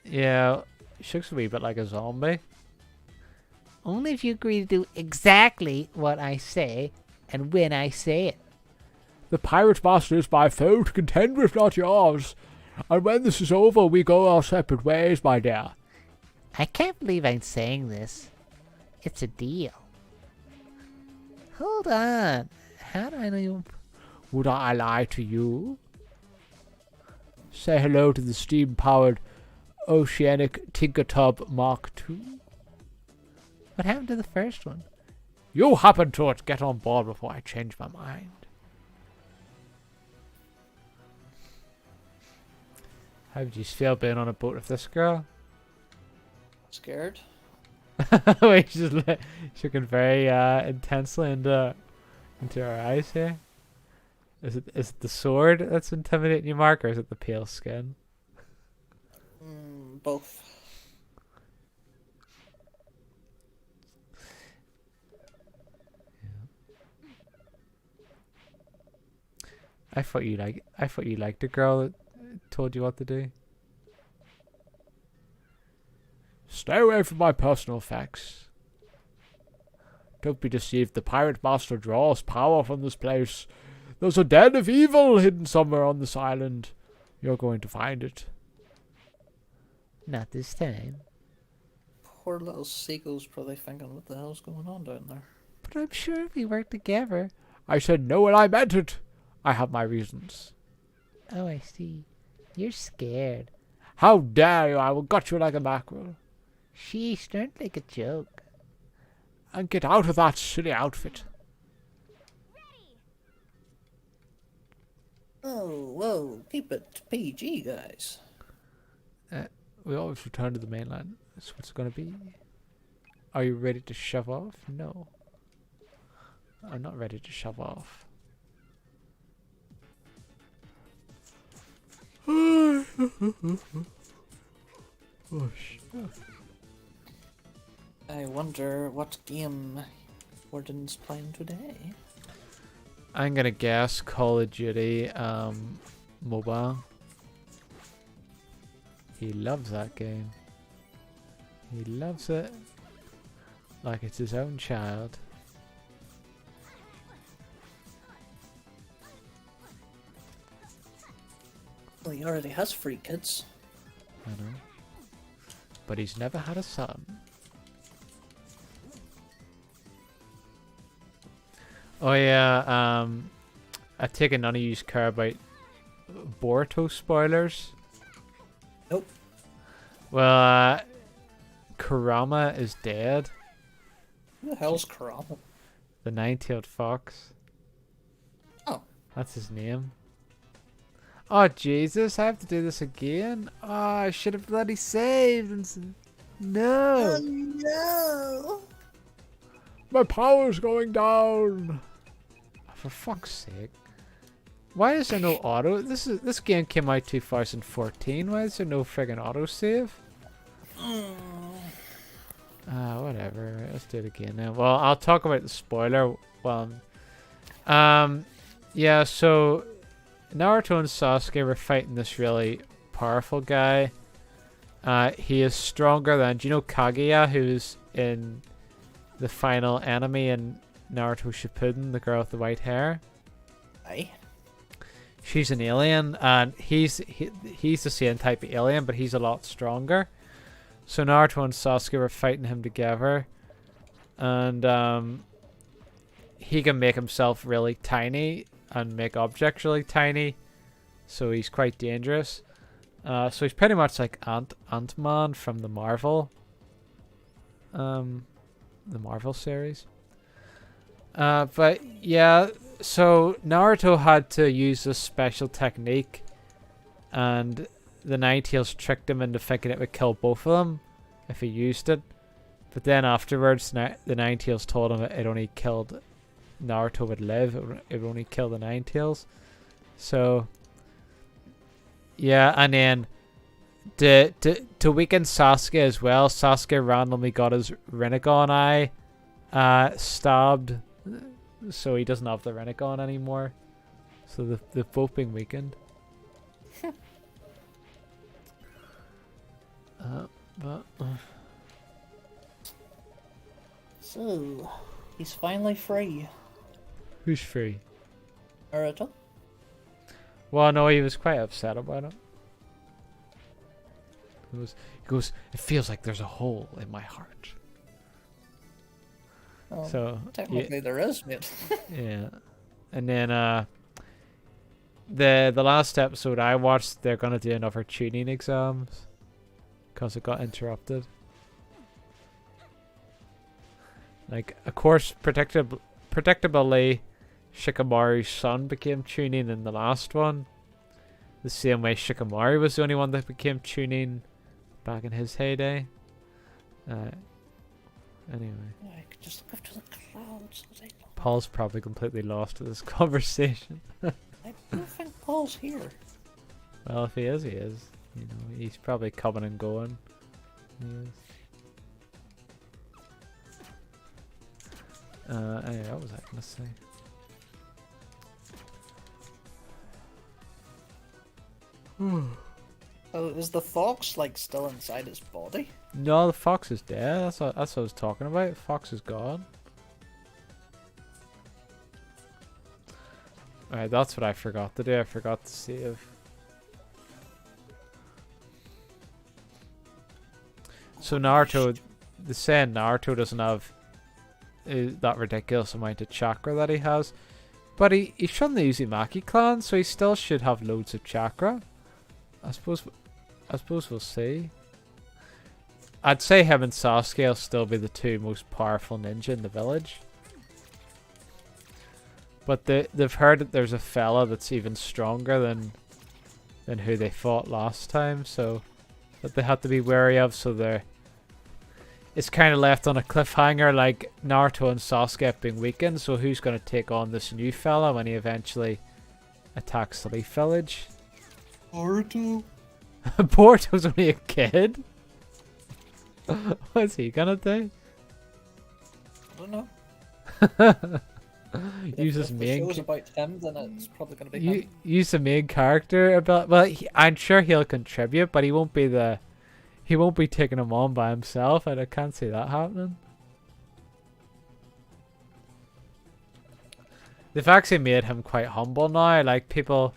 Yeah, she looks a wee bit like a zombie. Only if you agree to do exactly what I say and when I say it. The Pirate Master is my foe to contend with, not yours. And when this is over, we go our separate ways, my dear. I can't believe I'm saying this. It's a deal. Hold on. How do I know you? Would I lie to you? Say hello to the steam-powered Oceanic Tinkertub Mark II. What happened to the first one? You happened to it. Get on board before I change my mind. How would you feel being on a boat with this girl? Scared? Wait, she's looking very intensely into her eyes here. Is it the sword that's intimidating you, Mark, or is it the pale skin? Both. I thought you liked a girl that told you what to do. Stay away from my personal effects. Don't be deceived. The Pirate Master draws power from this place. There's a den of evil hidden somewhere on this island. You're going to find it. Not this time. Poor little seagull's probably thinking, what the hell's going on down there? But I'm sure if we work together. I said no and I meant it. I have my reasons. Oh, I see. You're scared. How dare you? I will gut you like a mackerel. Sheesh, don't make a joke. And get out of that silly outfit. Oh, whoa, keep it PG, guys. We always return to the mainland. That's what it's going to be. Are you ready to shove off? No. I'm not ready to shove off. Oh, shit. I wonder what game Warden's playing today. I'm gonna guess Call of Duty mobile. He loves that game. He loves it like it's his own child. Well, he already has 3 kids. I know. But he's never had a son. Oh yeah, I take it none of you care about Boruto spoilers? Nope. Well, Kurama is dead. Who the hell's Kurama? The nine-tailed fox. Oh. That's his name. Oh Jesus, I have to do this again? Oh, I should have bloody saved and no! Oh, no! My power's going down! For fuck's sake. Why is there no auto? This game came out 2014. Why is there no friggin' autosave? Whatever. Right, let's do it again now. Well, I'll talk about the spoiler one. Yeah, so Naruto and Sasuke were fighting this really powerful guy. He is stronger than, do you know Kaguya, who's in the final enemy in Naruto Shippuden, the girl with the white hair? Aye. She's an alien, and he's the same type of alien, but he's a lot stronger. So Naruto and Sasuke were fighting him together, and he can make himself really tiny and make objects really tiny, so he's quite dangerous. So he's pretty much like Ant-Man from the Marvel series. But yeah, so Naruto had to use this special technique, and the Ninetales tricked him into thinking it would kill both of them if he used it. But then afterwards, the Ninetales told him it only killed Naruto would live. It would only kill the Ninetales. So yeah, and then to weaken Sasuke as well, Sasuke randomly got his Rinnegan eye stabbed, so he doesn't have the Rinnegan anymore. So they've both been weakened. But So, he's finally free. who's free? Naruto? Well, no, he was quite upset about it. He goes, it feels like there's a hole in my heart. Oh, So technically there is, mate. yeah. And then the last episode I watched, they're gonna do another tuning exams because it got interrupted. Like, of course, predictably, Shikamaru's son became tuning in the last one. The same way Shikamaru was the only one that became tuning back in his heyday. Anyway. I could just look up to the clouds. Paul's probably completely lost in this conversation. I don't think Paul's here. Well, if he is, he is. You know, he's probably coming and going. He is. Anyway, what was I gonna say? Oh, is the fox like still inside his body? No, the fox is dead. That's what I was talking about. The fox is gone. Alright, that's what I forgot to do. I forgot to save. So Naruto, the saying Naruto doesn't have that ridiculous amount of chakra that he has, but he's from the Uzumaki clan, so he still should have loads of chakra. I suppose we'll see. I'd say him and Sasuke will still be the two most powerful ninja in the village. But they've heard that there's a fella that's even stronger than who they fought last time, so that they have to be wary of. So it's kind of left on a cliffhanger, like Naruto and Sasuke have been weakened. So who's going to take on this new fella when he eventually attacks the Leaf Village? Naruto? Boruto's only a kid. What's he gonna do? I don't know. Use his if the main. show's about him, then it's probably going to be him. Use the main character about. Well, I'm sure he'll contribute, but he won't be taking him on by himself. I can't see that happening. They've actually made him quite humble now. Like people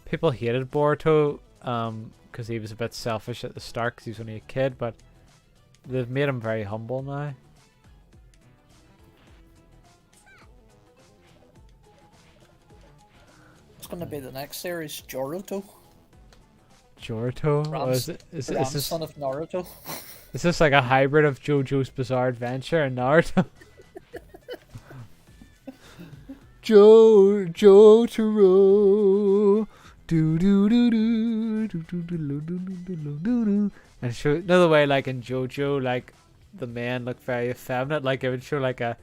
hated Boruto because he was a bit selfish at the start because he was only a kid, but they've made him very humble now. It's going to be the next series, Joruto. Joruto? Is this son of Naruto. Is this like a hybrid of JoJo's Bizarre Adventure and Naruto? Jotaro. Do do do do do do do do do do. And show another way, like in JoJo, like the men look very effeminate. Like it would show like an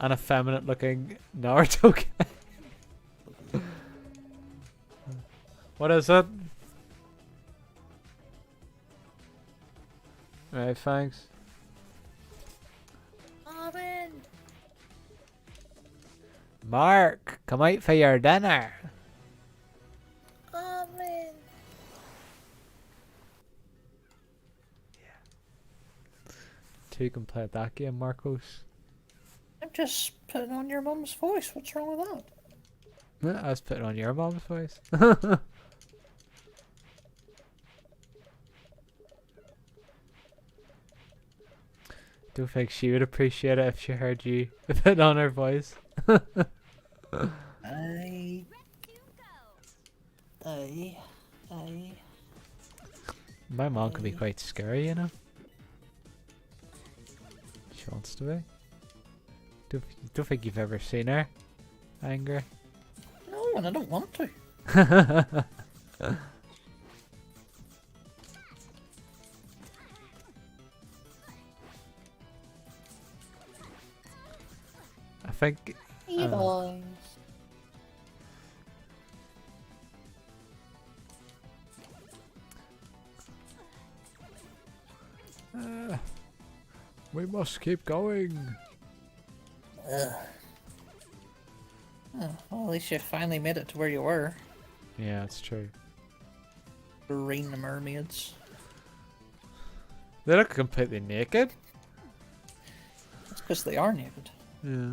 effeminate looking Naruto guy. What is it? Alright, thanks. Mark, come out for your dinner. Two can play that game, Marcos. I'm just putting on your mum's voice. What's wrong with that? I was putting on your mom's voice. Don't think she would appreciate it if she heard you put on her voice. I. My mom can be quite scary, you know. She wants to be. Don't think you've ever seen her angry. No, and I don't want to. I think. Hey boys. We must keep going. Oh, well, at least you finally made it to where you were. Yeah, it's true. Green mermaids. They look completely naked. That's because they are naked. Yeah.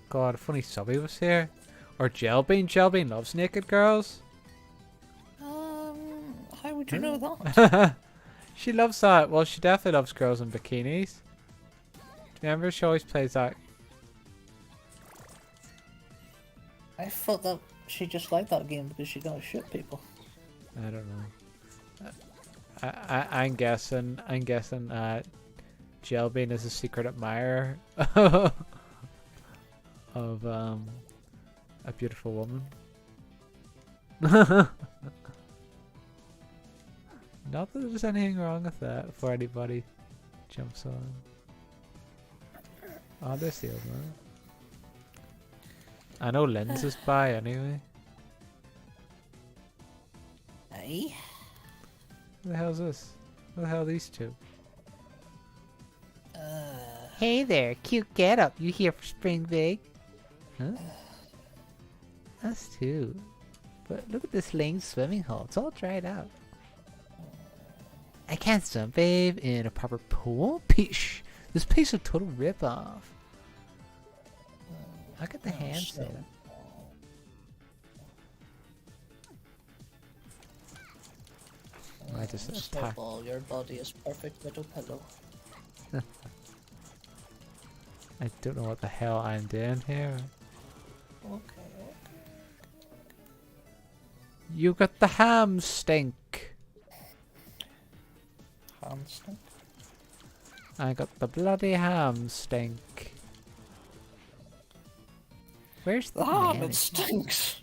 God, if only Subby was here. Or Jelbean. Jelbean loves naked girls. How would you know that? She loves that. Well, she definitely loves girls in bikinis. Remember, she always plays that. I thought that she just liked that game because she got to shoot people. I don't know. I'm guessing. Jelbean is a secret admirer of a beautiful woman. Not that there's anything wrong with that before anybody jumps on. Oh, there's the old man. I know Lynn's is by anyway. Aye. Who the hell's this? Who the hell are these two? Hey there, cute get up. You here for spring break? Huh? Us too. But look at this lame swimming hole. It's all dried out. I can't swim, babe, in a proper pool? Pish! This place is a total rip-off. Look at the handstand. I just attack. Snowball, your body is perfect little pillow. I don't know what the hell I'm doing here. Okay. You got the ham stink. Ham stink? I got the bloody ham stink. Where's the The ham, mayonnaise? it stinks!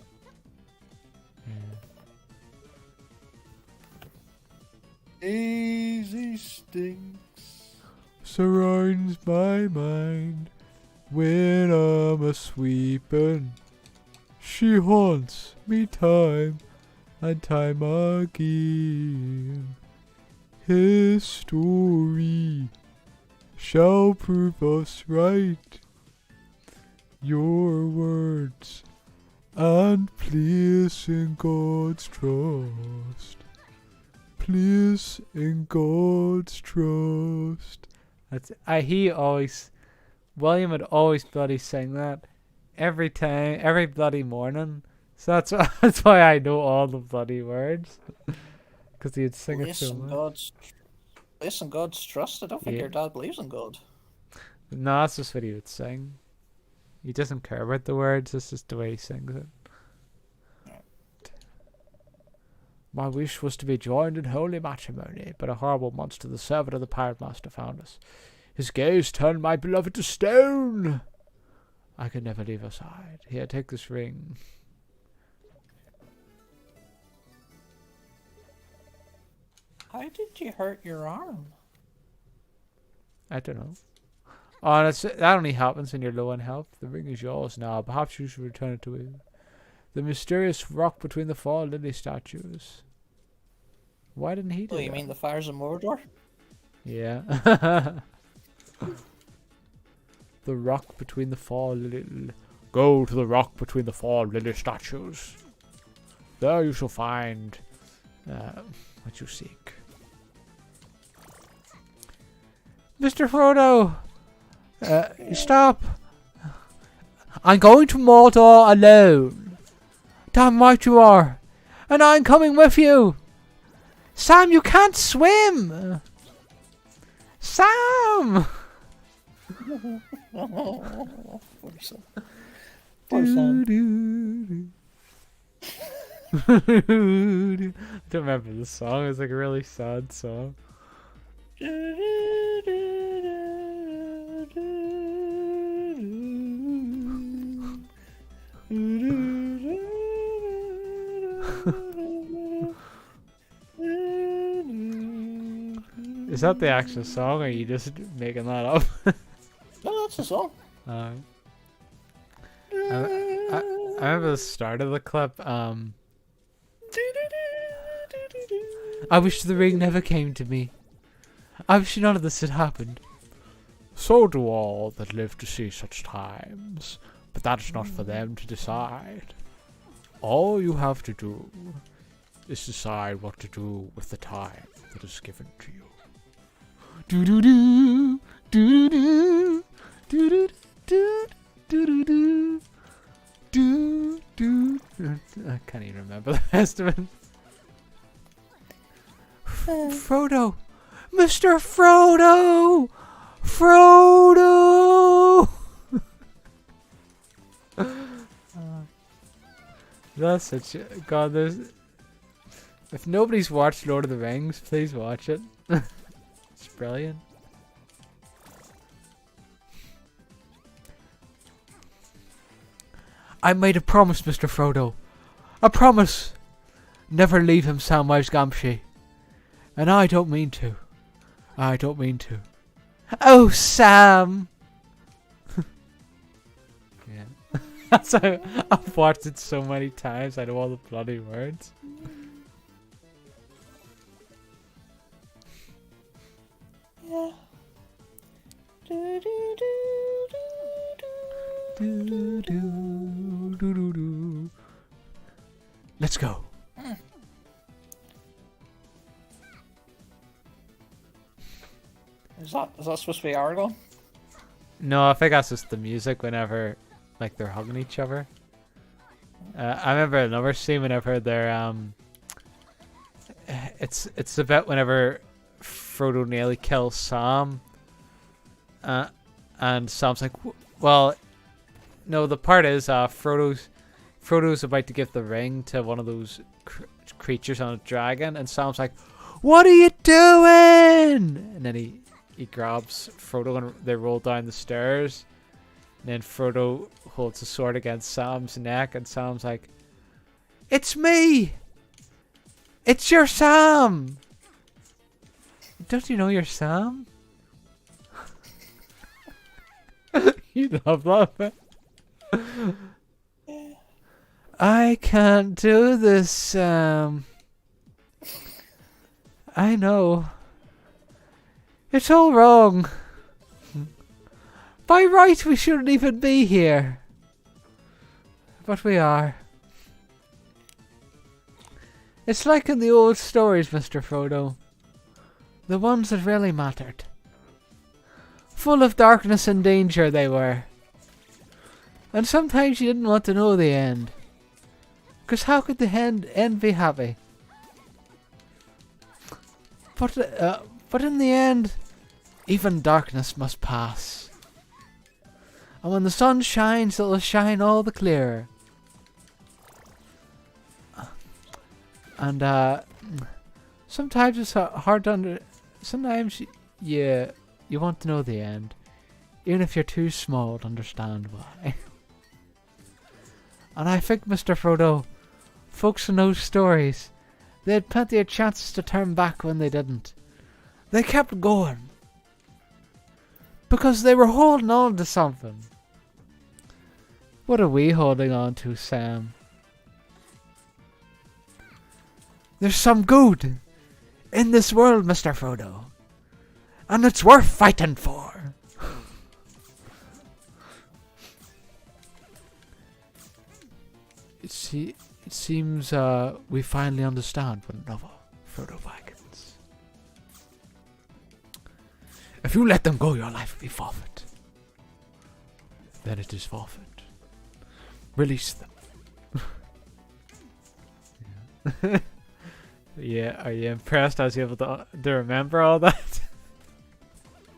Easy stinks. Surrounds my mind when I'm a sweeping. She haunts me time and time again. History shall prove us right. Your words and place in God's trust. Place in God's trust. William would always bloody sing that every time, every bloody morning. So that's why I know all the bloody words. Because he'd sing it so much. Place in God's trust? I don't think your dad believes in God. No, that's just what he would sing. He doesn't care about the words, it's just the way he sings it. My wish was to be joined in holy matrimony, but a horrible monster, the servant of the pirate master, found us. His gaze turned my beloved to stone. I could never leave her side. Here, take this ring. How did you hurt your arm? I don't know. Oh, that only happens when you're low on health. The ring is yours now. Perhaps you should return it to him. The mysterious rock between the four lily statues. Why didn't he do that? You mean the fires of Mordor? Yeah. The rock between the four lily... Go to the rock between the four lily statues. There you shall find what you seek. Mr. Frodo! Stop! I'm going to Mordor alone. Damn right you are. And I'm coming with you. Sam, you can't swim. Sam! Poor Sam. Poor Sam. I don't remember the song. It was like a really sad song. Is that the actual song, or are you just making that up? No, that's the song. I remember the start of the clip. I wish the ring never came to me. I wish none of this had happened. So do all that live to see such times. But that is not for them to decide. All you have to do is decide what to do with the time that is given to you. Do do do do do do do do do do do. I can't even remember the rest of it. Frodo, Mr. Frodo, Frodo. That's such a God. There's. If nobody's watched Lord of the Rings, please watch it. It's brilliant. I made a promise, Mr. Frodo. A promise. Never leave him, Samwise Gamgee. And I don't mean to. I don't mean to. Oh, Sam! Yeah. That's how I've watched it so many times. I know all the bloody words. Yeah. Do, do, Do, do, do, do, do. Let's go. Is that supposed to be Aragorn? No, I think that's just the music whenever, like, they're hugging each other. I remember another scene whenever they're it's the bit whenever Frodo nearly kills Sam, and Sam's like, well, no, the part is Frodo's about to give the ring to one of those creatures on a dragon, and Sam's like, "What are you doing?" And then he grabs Frodo and they roll down the stairs. And then Frodo holds a sword against Sam's neck, and Sam's like, "It's me! It's your Sam! Don't you know you're Sam?" You love that bit. I can't do this, Sam. I know. It's all wrong. By right, we shouldn't even be here. But we are. It's like in the old stories, Mr. Frodo. The ones that really mattered. Full of darkness and danger they were. And sometimes you didn't want to know the end. Because how could the end be happy? But in the end, even darkness must pass. And when the sun shines, it'll shine all the clearer. And sometimes it's hard to sometimes you want to know the end, even if you're too small to understand why. And I think, Mr. Frodo, folks in those stories, they had plenty of chances to turn back when they didn't. They kept going. Because they were holding on to something. What are we holding on to, Sam? There's some good in this world, Mr. Frodo. And it's worth fighting for. It seems we finally understand one another, Frodo Baggins. If you let them go, your life will be forfeit. Then it is forfeit. Release them. Yeah. Yeah, are you impressed? I was able to remember all that.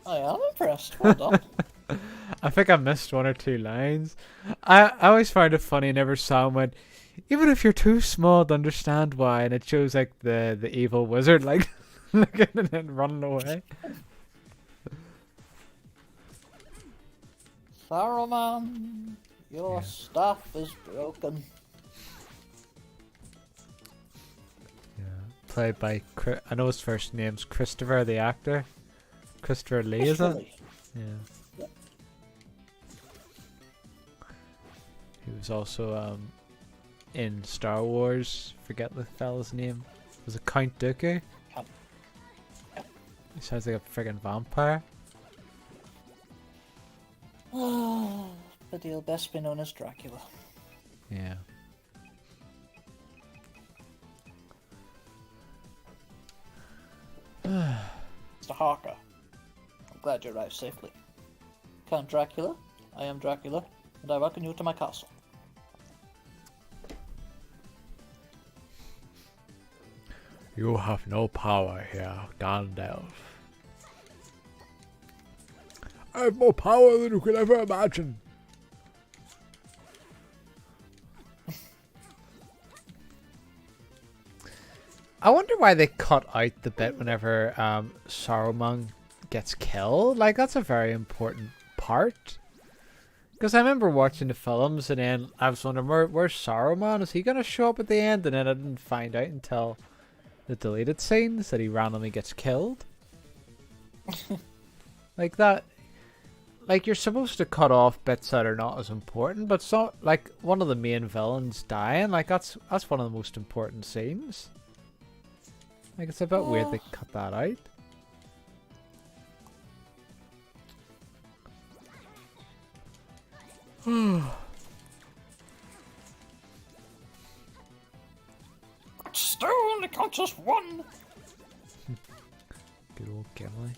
I am impressed. Well done. I think I missed one or two lines. I always find it funny whenever Sam went, even if you're too small to understand why, and it shows like the evil wizard like looking and then running away. Saruman, your staff is broken. Played by, I know his first name's Christopher, the actor. Christopher Lee, is it? Yeah. He was also in Star Wars. Forget the fella's name. Was it Count Dooku? He sounds like a friggin' vampire. but he'll best be known as Dracula. Yeah. Mr. Harker, I'm glad you arrived safely. Count Dracula, I am Dracula, and I welcome you to my castle. You have no power here, Gandalf. I have more power than you could ever imagine. I wonder why they cut out the bit whenever Saruman gets killed. Like, that's a very important part. Because I remember watching the films and then I was wondering, where's Saruman? Is he going to show up at the end? And then I didn't find out until the deleted scenes that he randomly gets killed. Like that. Like, you're supposed to cut off bits that are not as important, but so, like, one of the main villains dying, like, that's one of the most important scenes. Like, it's a bit weird they cut that out. Still only counts as one! Good old Gimli.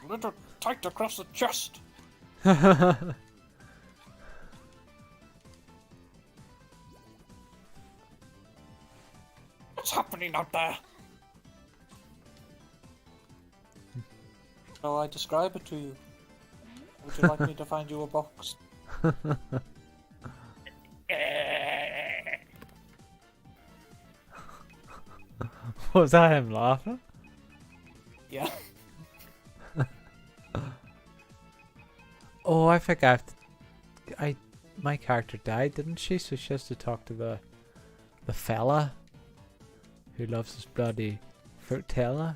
Little tight across the chest. What's happening out there? Shall I describe it to you? Would you like me to find you a box? Was that him laughing? Yeah. Oh, I forgot. My character died, didn't she? So she has to talk to the fella who loves his bloody fruitella.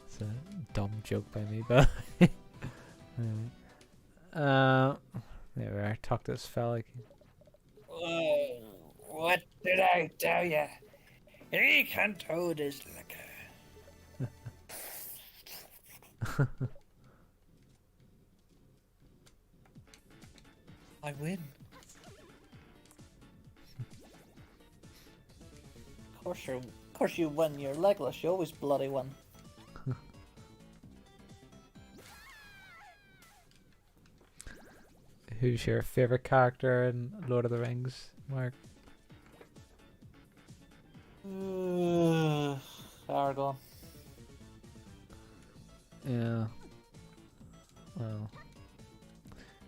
It's a dumb joke by me, but there we are. Talk to this fella. What did I tell you? He can't hold his liquor. I win. Of course you win. You're legless. You always bloody win. Who's your favorite character in Lord of the Rings, Mark? Aragorn. Yeah. Well,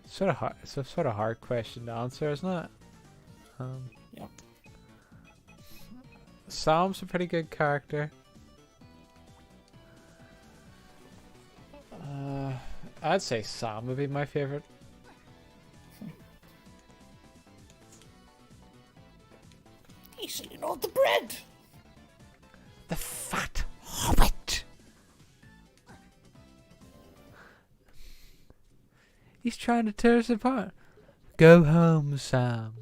sort of hard. It's a sort of hard question to answer, isn't it? Yeah. Sam's a pretty good character. I'd say Sam would be my favorite. He's eating all the bread. The fat hobbit. He's trying to tear us apart. Go home, Sam.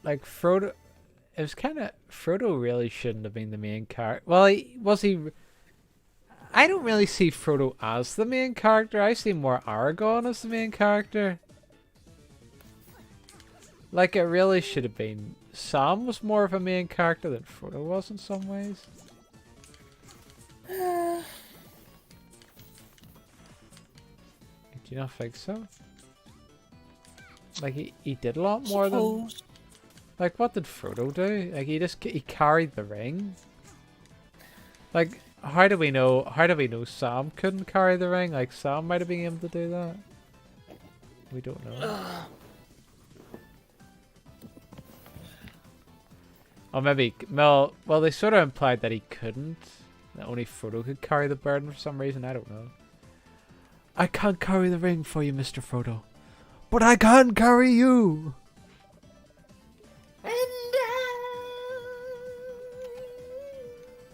Like Frodo, it was kind of Frodo really shouldn't have been the main character. Well, he? I don't really see Frodo as the main character. I see more Aragorn as the main character. Like, it really should have been Sam was more of a main character than Frodo was in some ways. Do you not think so? Like, he did a lot more than... Like, what did Frodo do? Like, he carried the ring. Like, how do we know Sam couldn't carry the ring? Like, Sam might have been able to do that. We don't know. Or maybe, well, they sort of implied that he couldn't. That only Frodo could carry the burden for some reason. I don't know. I can't carry the ring for you, Mr. Frodo. But I can carry you! There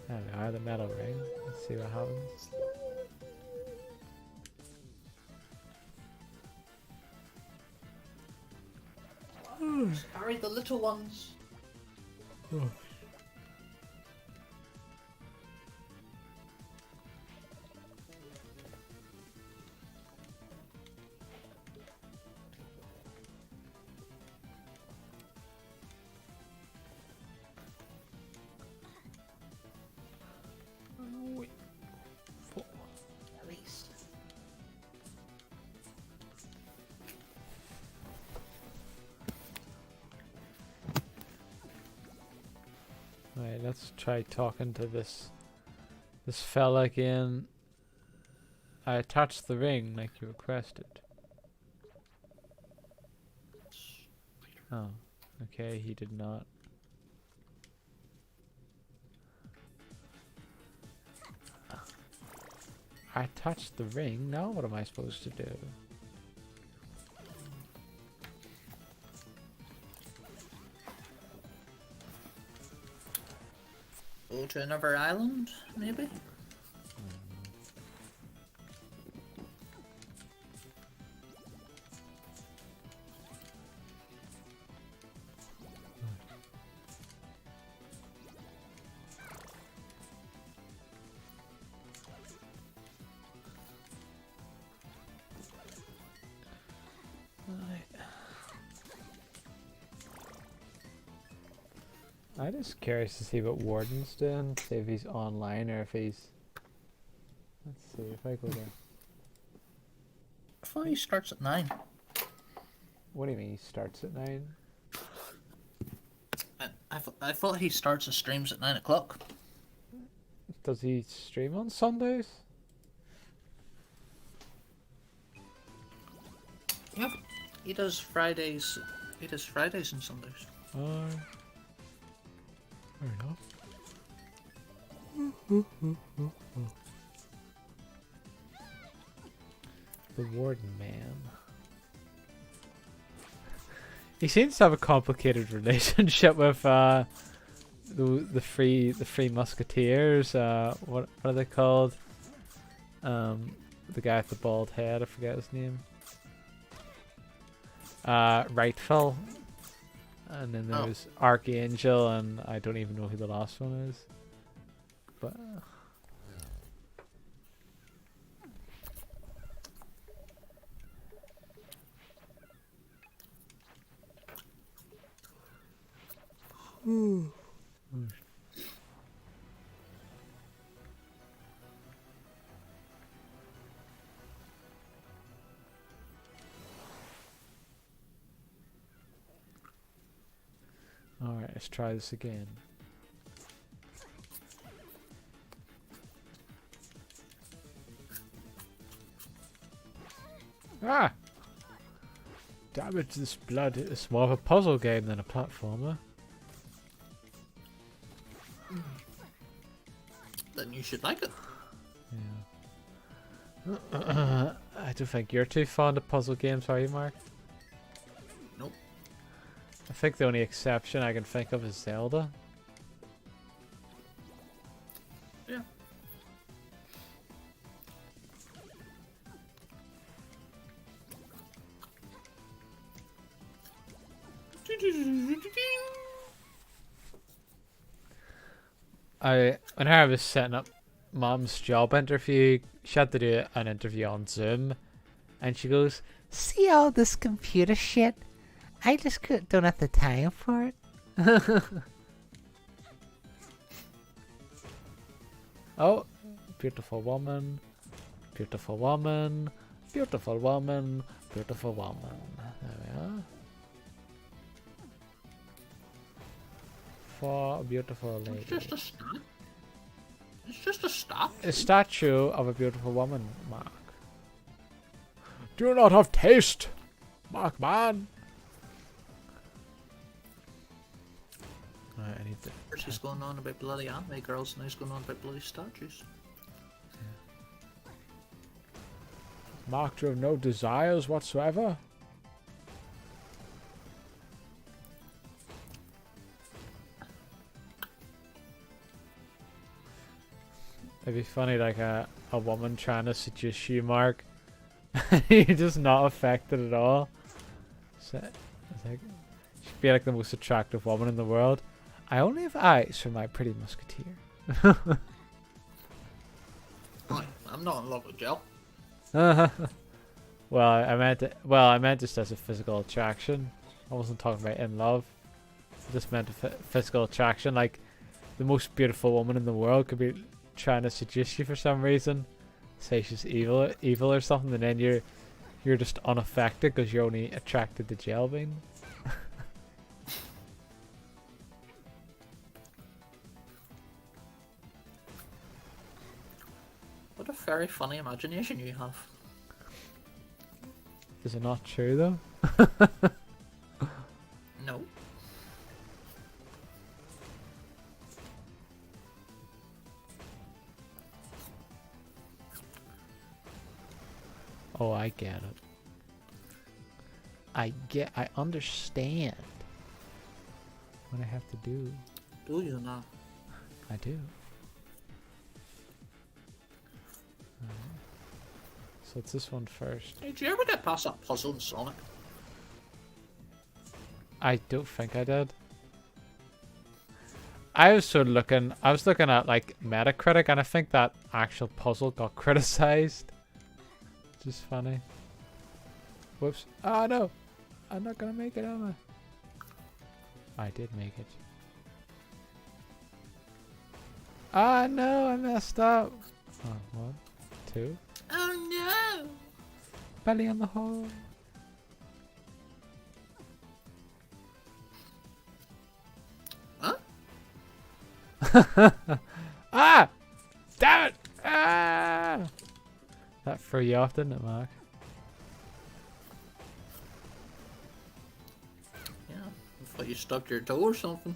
we are, the metal ring. Let's see what happens. Carry the little ones. At least. Right, let's try talking to this fella again. I attached the ring like you requested. Oh, okay, he did not. I touched the ring. Now what am I supposed to do? Go to another island, maybe? I'm just curious to see what Warden's doing, see if he's online or if he's... Let's see, if I go there. I thought he starts at 9. What do you mean he starts at 9? I thought he starts and streams at 9 o'clock. Does he stream on Sundays? Yep. He does Fridays. He does Fridays and Sundays. Fair enough. The Warden man. He seems to have a complicated relationship with the Three Musketeers. What are they called? The guy with the bald head. I forget his name. Rightful. And then there's Archangel, and I don't even know who the last one is. But alright, let's try this again. Ah! Damage this blood. It's more of a puzzle game than a platformer. Then you should like it. Yeah. I don't think you're too fond of puzzle games, are you, Mark? Nope. I think the only exception I can think of is Zelda. Yeah. When I was setting up Mom's job interview, she had to do an interview on Zoom, and she goes, "See all this computer shit? I just don't have the time for it." Oh, beautiful woman, beautiful woman, beautiful woman, beautiful woman. There we are. For a beautiful lady. It's just a stat. It's just a stat. A statue of a beautiful woman, Mark. Do you not have taste, Mark man? Right, I need to... First he's going on about bloody anime girls, and now he's going on about bloody statues. Mark, you have no desires whatsoever? It'd be funny, like a woman trying to seduce you, Mark. You're just not affected at all. So, it's like, She'd be like the most attractive woman in the world. I only have eyes for my pretty musketeer. I'm not in love with Jill. Well, I meant just as a physical attraction. I wasn't talking about in love. I just meant a physical attraction. Like, the most beautiful woman in the world could be trying to seduce you for some reason. Say she's evil or something, and then you're just unaffected because you're only attracted to gel bean. What a very funny imagination you have. Is it not true though? No. Oh, I get it. I understand what I have to do. Do you now? I do. So it's this one first. Did you ever get past that puzzle in Sonic? I don't think I did. I was looking at like Metacritic, and I think that actual puzzle got criticized. Which is funny. Whoops. Oh no! I'm not gonna make it, am I? I did make it. Ah no, I messed up. Oh, 1, 2. Oh no! Belly on the hole. Huh? Ah! Damn it! Ah! That threw you off, didn't it, Mark? Yeah, I thought you stubbed your toe or something.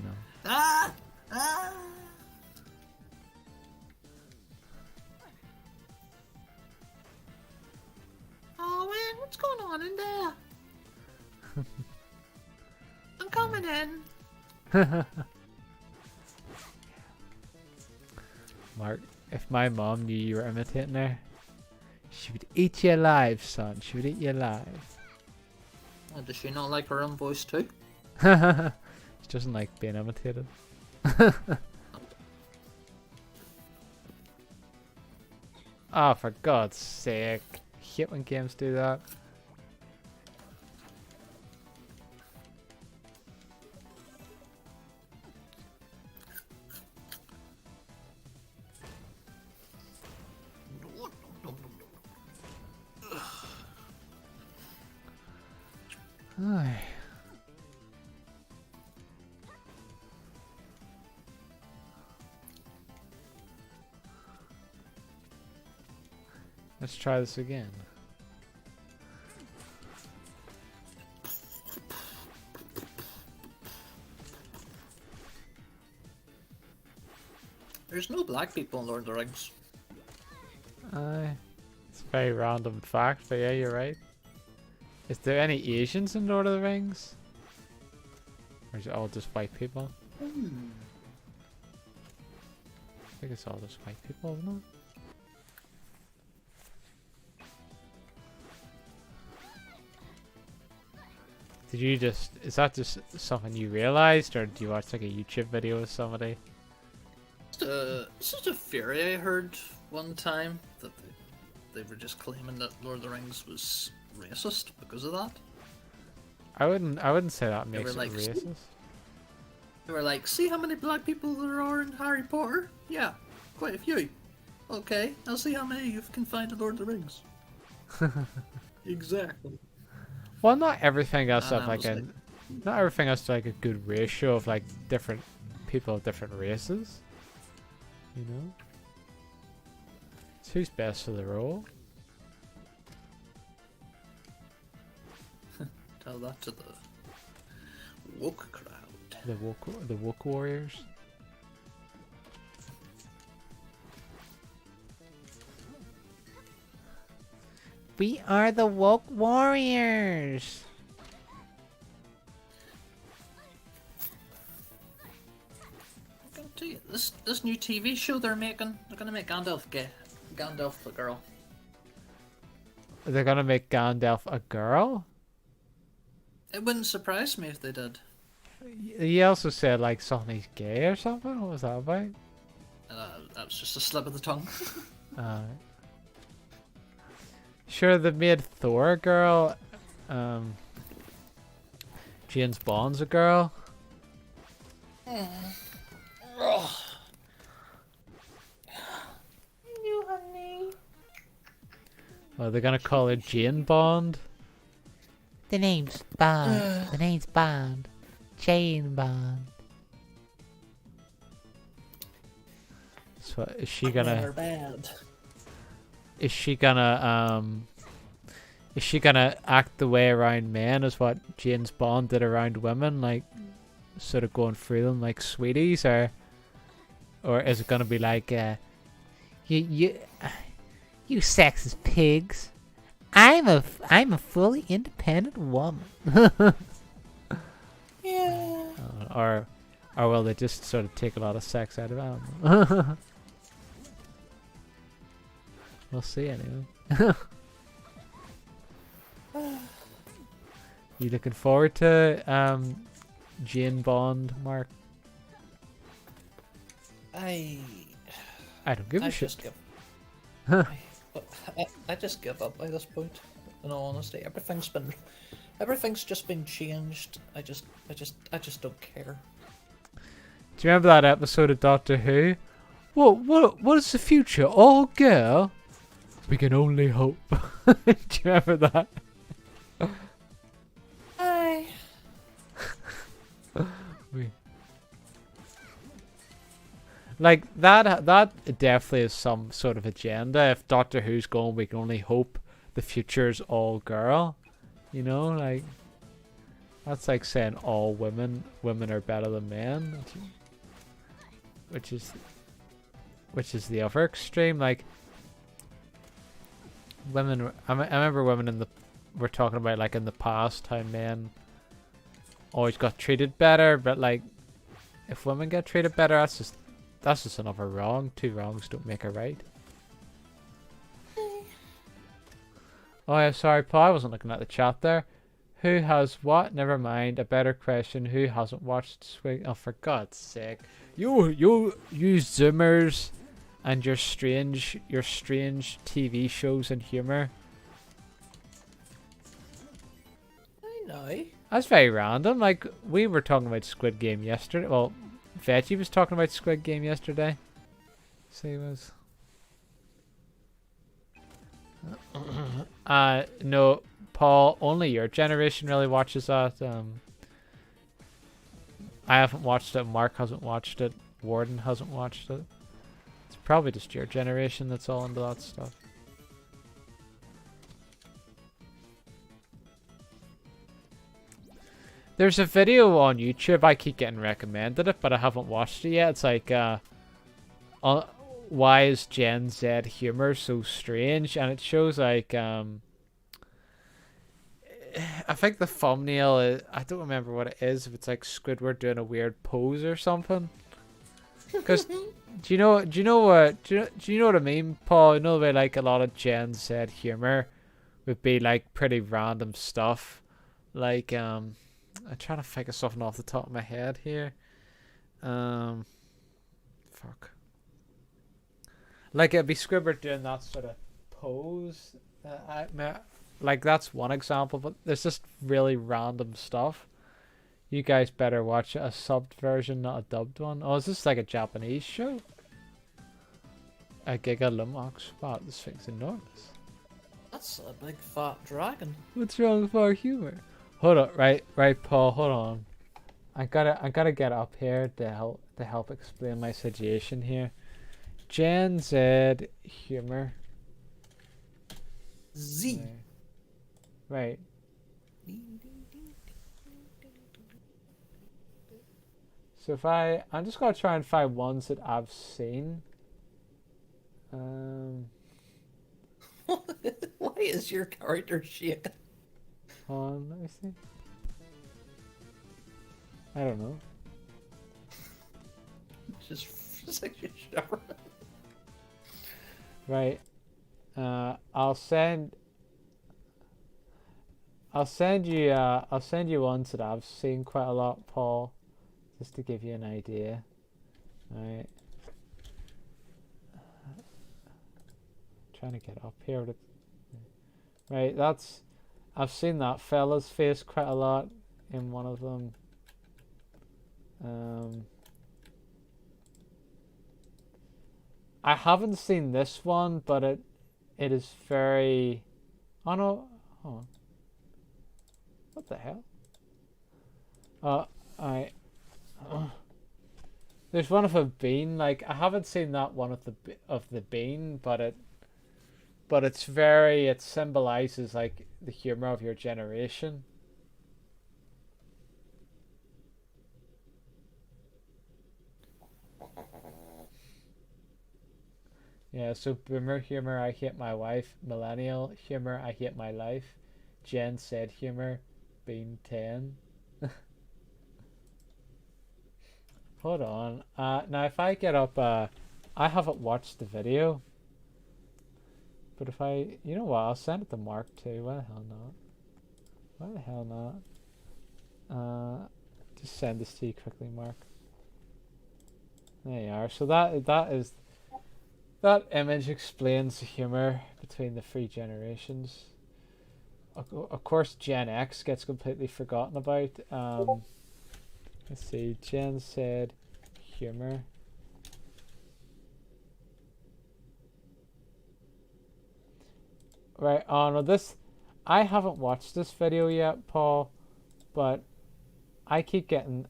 No. Ah! Ah! Oh man, what's going on in there? I'm coming in. Mark, if my mom knew you were imitating her, she would eat you alive, son. She would eat you alive. Oh, does she not like her own voice too? She doesn't like being imitated. Oh, for God's sake. I hate when games do that. Aye. Let's try this again. There's no black people in Lord of the Rings. Aye. It's a very random fact, but yeah, you're right. Is there any Asians in Lord of the Rings? Or is it all just white people? I think it's all just white people, isn't it? Did you just... Is that just something you realized, or do you watch like a YouTube video with somebody? This is a theory I heard one time, that they were just claiming that Lord of the Rings was racist because of that. I wouldn't say that They makes were it like, racist. They were like, see how many black people there are in Harry Potter? Yeah, quite a few. Okay, I'll see how many you can find in Lord of the Rings. Exactly. Well, not everything has to And have I like was a... Not everything has to like a good ratio of like different people of different races. You know? It's who's best for the role. Tell that to the woke crowd. The woke warriors. We are the woke warriors. I can tell you, this new TV show they're making, they're gonna make Gandalf gay. Gandalf a girl. They're gonna make Gandalf a girl? It wouldn't surprise me if they did. He also said like something he's gay or something. What was that about? That was just a slip of the tongue. Uh, sure, they made Thor a girl. James Bond's a girl. Oh. You honey. Oh, they're gonna call her Jane Bond. The name's Bond. The name's Bond. Jane Bond. So is she gonna? Bad. Is she gonna Is she gonna act the way around men as what James Bond did around women, like sort of going through them like sweeties, or is it gonna be like You sexist pigs. I'm a fully independent woman. Yeah. or will they just sort of take a lot of sex out of it? We'll see anyway. You looking forward to Jane Bond, Mark? I don't give a shit. just give. I just give up by this point. In all honesty, everything's just been changed. I just don't care. Do you remember that episode of Doctor Who? What is the future? All girl? We can only hope. Do you remember that? Aye. Like that definitely is some sort of agenda. If Doctor Who's going, we can only hope the future's all girl. You know, like that's like saying all women are better than men, which is the other extreme. Like women, I remember women we're talking about like in the past how men always got treated better, but like if women get treated better, that's just another wrong. Two wrongs don't make a right. Oh yeah, sorry Paul, I wasn't looking at the chat there. Who has what? Never mind. A better question. Who hasn't watched Swig? Oh, for God's sake! You Zoomers and your strange TV shows and humor. I know. That's very random. Like we were talking about Squid Game yesterday. Well, Veggie was talking about Squid Game yesterday. So he was. No, Paul. Only your generation really watches that. I haven't watched it. Mark hasn't watched it. Warden hasn't watched it. It's probably just your generation that's all into that stuff. There's a video on YouTube. I keep getting recommended it, but I haven't watched it yet. It's like, why is Gen Z humor so strange? And it shows like, I think the thumbnail is, I don't remember what it is. If it's like Squidward doing a weird pose or something. Because do you know what I mean, Paul? You know the way like a lot of Gen Z humor would be like pretty random stuff, like I'm trying to figure something off the top of my head here. Fuck. Like it'd be Squidward doing that sort of pose. Like that's one example, but there's just really random stuff. You guys better watch a subbed version, not a dubbed one. Oh, is this like a Japanese show? A Giga Lumox. Wow, this thing's enormous. That's a big fat dragon. What's wrong with our humor? Hold on, right, Paul. Hold on. I gotta get up here to help explain my situation here. Gen Z humor. Z. Right. So if I'm just gonna try and find ones that I've seen. Why is your character shaking? Hold on, let me see. I don't know. Just like you're shivering. Right. I'll send I'll send you ones that I've seen quite a lot, Paul, just to give you an idea. Right. Trying to get up here. But right, I've seen that fella's face quite a lot in one of them. I haven't seen this one, but it is very. Oh no! Hold on. What the hell? There's one of a bean. Like, I haven't seen that one of the bean, but it symbolizes like the humor of your generation. Yeah, so boomer humor, I hate my wife. Millennial humor, I hate my life. Gen Z humor, bean 10. Hold on. Now if I get up, I haven't watched the video. But if you know what, I'll send it to Mark too. Why the hell not? Why the hell not? Just send this to you quickly, Mark. There you are. So that image explains the humor between the three generations. Of course, Gen X gets completely forgotten about. Let's see. Gen Z humor. Right. Oh no, I haven't watched this video yet, Paul, but I keep getting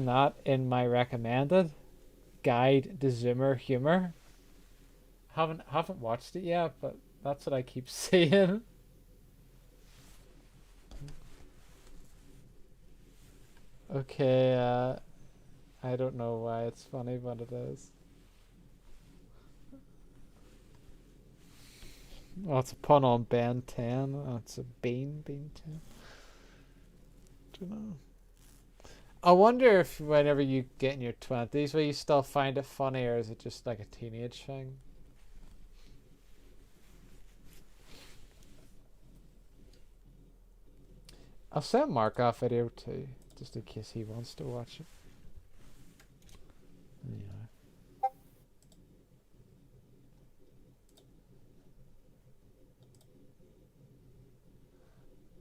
that in my recommended guide to Zoomer humor. Haven't watched it yet, but that's what I keep seeing. Okay, I don't know why it's funny, but it is. Well, it's a pun on Ben 10. Oh, it's a bean 10. Don't know. I wonder if whenever you get in your 20s, will you still find it funny, or is it just like a teenage thing? I'll send Mark off video too, just in case he wants to watch it. Yeah.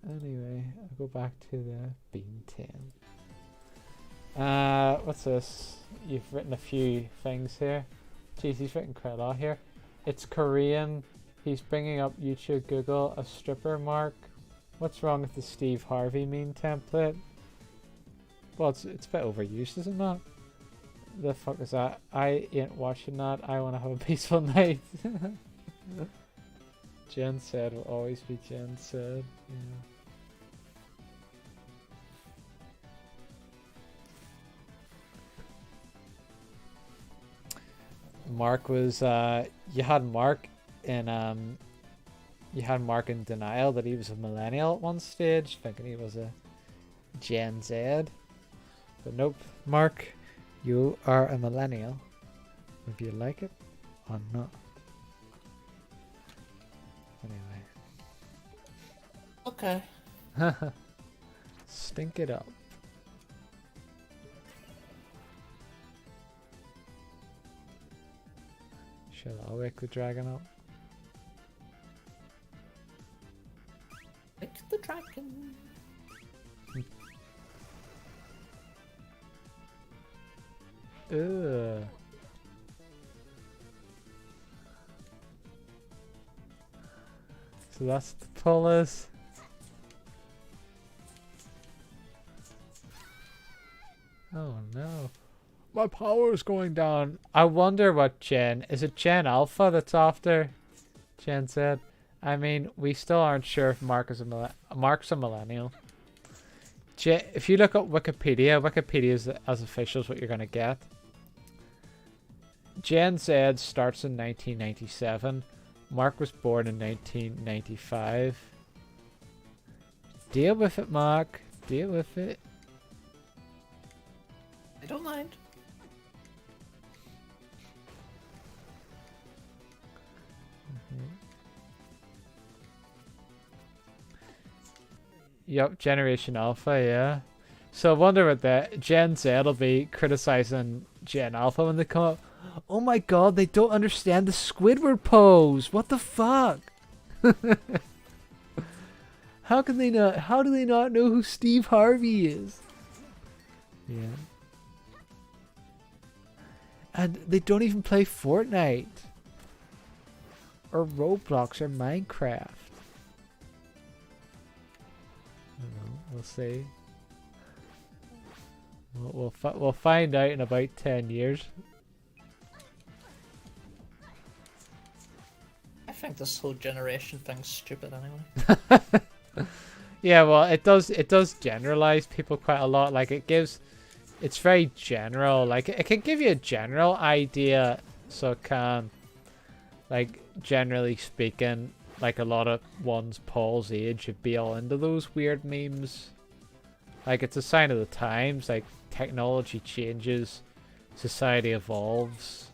Anyway, I'll go back to the bean 10. What's this? You've written a few things here. Jeez, he's written quite a lot here. It's Korean. He's bringing up YouTube, Google, a stripper mark. What's wrong with the Steve Harvey meme template? Well, it's a bit overused, isn't it? The fuck is that? I ain't watching that. I want to have a peaceful night. Jen said will always be Jen said. Yeah. Mark was you had Mark in denial that he was a millennial at one stage, thinking he was a Gen Z. But nope, Mark, you are a millennial, if you like it or not. Anyway. Okay. Stink it up. Shall I wake the dragon up? Wake the dragon. Ugh. So that's the pullers. Oh no. My power is going down. I wonder what Gen... Is it Gen Alpha that's after Gen Z? I mean, we still aren't sure if Mark's a millennial. If you look up Wikipedia is as official as what you're going to get. Gen Z starts in 1997. Mark was born in 1995. Deal with it, Mark. Deal with it. I don't mind. Yup, Generation Alpha, yeah. So I wonder what the Gen Z will be criticizing Gen Alpha when they come up. Oh my god, they don't understand the Squidward pose. What the fuck? How can they not? How do they not know who Steve Harvey is? Yeah. And they don't even play Fortnite. Or Roblox or Minecraft. I don't know. We'll see. We'll find out in about 10 years. I think this whole generation thing's stupid anyway. Yeah, well, it does generalize people quite a lot. Like it's very general. Like it can give you a general idea, so it can, like, generally speaking, like a lot of ones Paul's age would be all into those weird memes. Like, it's a sign of the times. Like, technology changes, society evolves,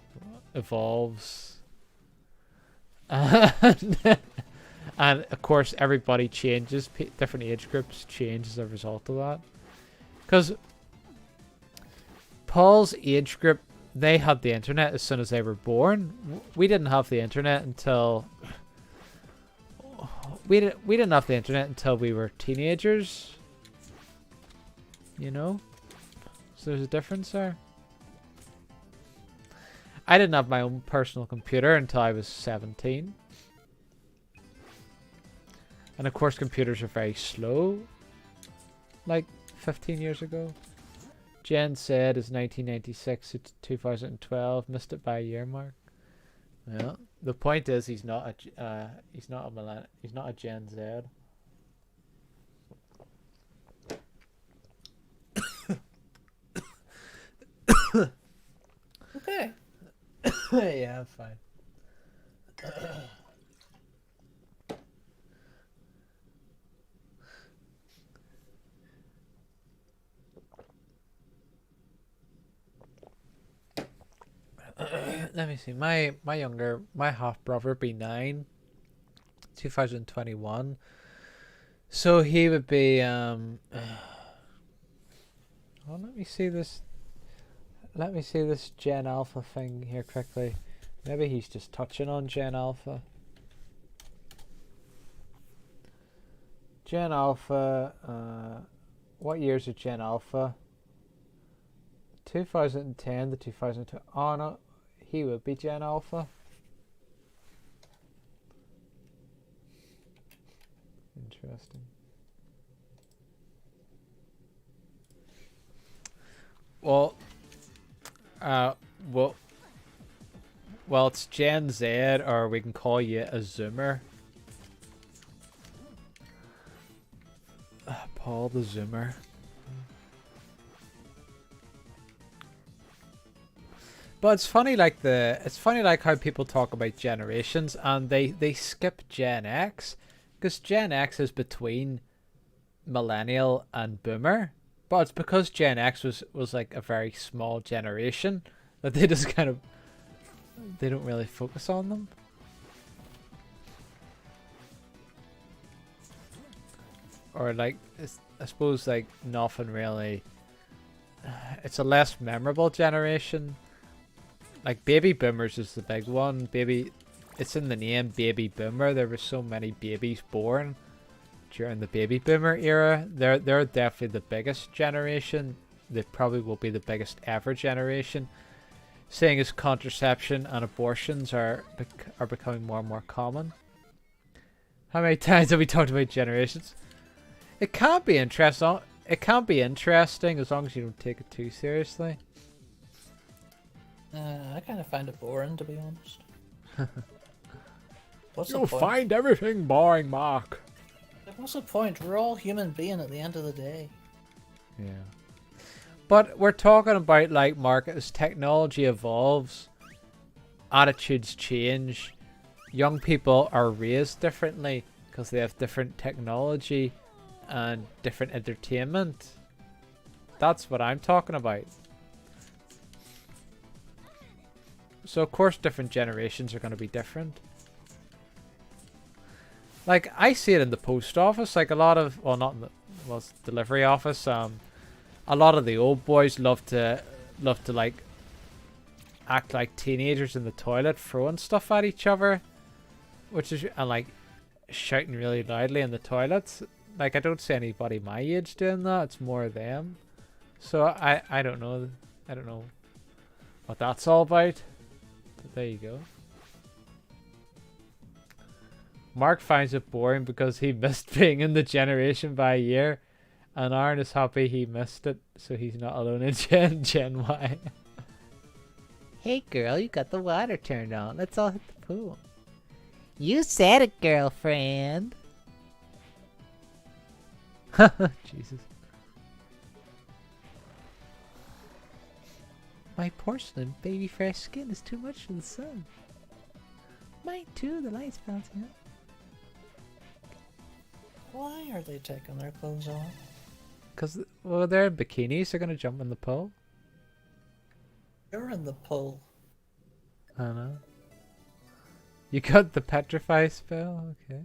and of course everybody changes. Different age groups change as a result of that. Because Paul's age group, they had the internet as soon as they were born. We didn't have the internet until we didn't have the internet until we were teenagers. You know, so there's a difference there. I didn't have my own personal computer until I was 17. And of course computers are very slow. Like 15 years ago. Jen said is 1996 to 2012. Missed it by a year mark. Well, the point is he's not a Gen Z. Okay. Yeah, I'm fine. Let me see. My half brother be 9, 2021. So he would be oh, let me see this Gen Alpha thing here quickly. Maybe he's just touching on Gen Alpha. Gen Alpha, what years are Gen Alpha? 2010 to 2002. Oh no, he would be Gen Alpha. Interesting. Well, well, it's Gen Z, or we can call you a Zoomer. Paul the Zoomer. But it's funny like how people talk about generations and they skip Gen X, because Gen X is between millennial and boomer. But it's because Gen X was like a very small generation that they just kind of, they don't really focus on them. Or like, I suppose like nothing really, it's a less memorable generation. Like baby boomers is the big one. It's in the name, baby boomer. There were so many babies born during the baby boomer era. They're definitely the biggest generation. They probably will be the biggest ever generation, seeing as contraception and abortions are becoming more and more common. How many times have we talked about generations? It can't be interesting. It can't be interesting as long as you don't take it too seriously. I kind of find it boring, to be honest. What's You'll the point? find everything boring, Mark. What's the point? We're all human beings at the end of the day. Yeah. But we're talking about, like, Mark, as technology evolves, attitudes change, young people are raised differently because they have different technology and different entertainment. That's what I'm talking about. So of course different generations are going to be different. Like, I see it in the post office, like a lot of, well, not in the, was delivery office. A lot of the old boys love to like act like teenagers in the toilet, throwing stuff at each other, which is and like shouting really loudly in the toilets. Like I don't see anybody my age doing that. It's more them. So I don't know. I don't know what that's all about. But there you go. Mark finds it boring because he missed being in the generation by a year, and Aaron is happy he missed it, so he's not alone in Gen Y. Hey girl, you got the water turned on. Let's all hit the pool. You said it, girlfriend. Jesus. My porcelain baby fresh skin is too much for the sun. Mine too, the light's bouncing up. Why are they taking their clothes off? Because, well, they're in bikinis, they're going to jump in the pool. You're in the pool. I don't know. You got the petrify spell? Okay.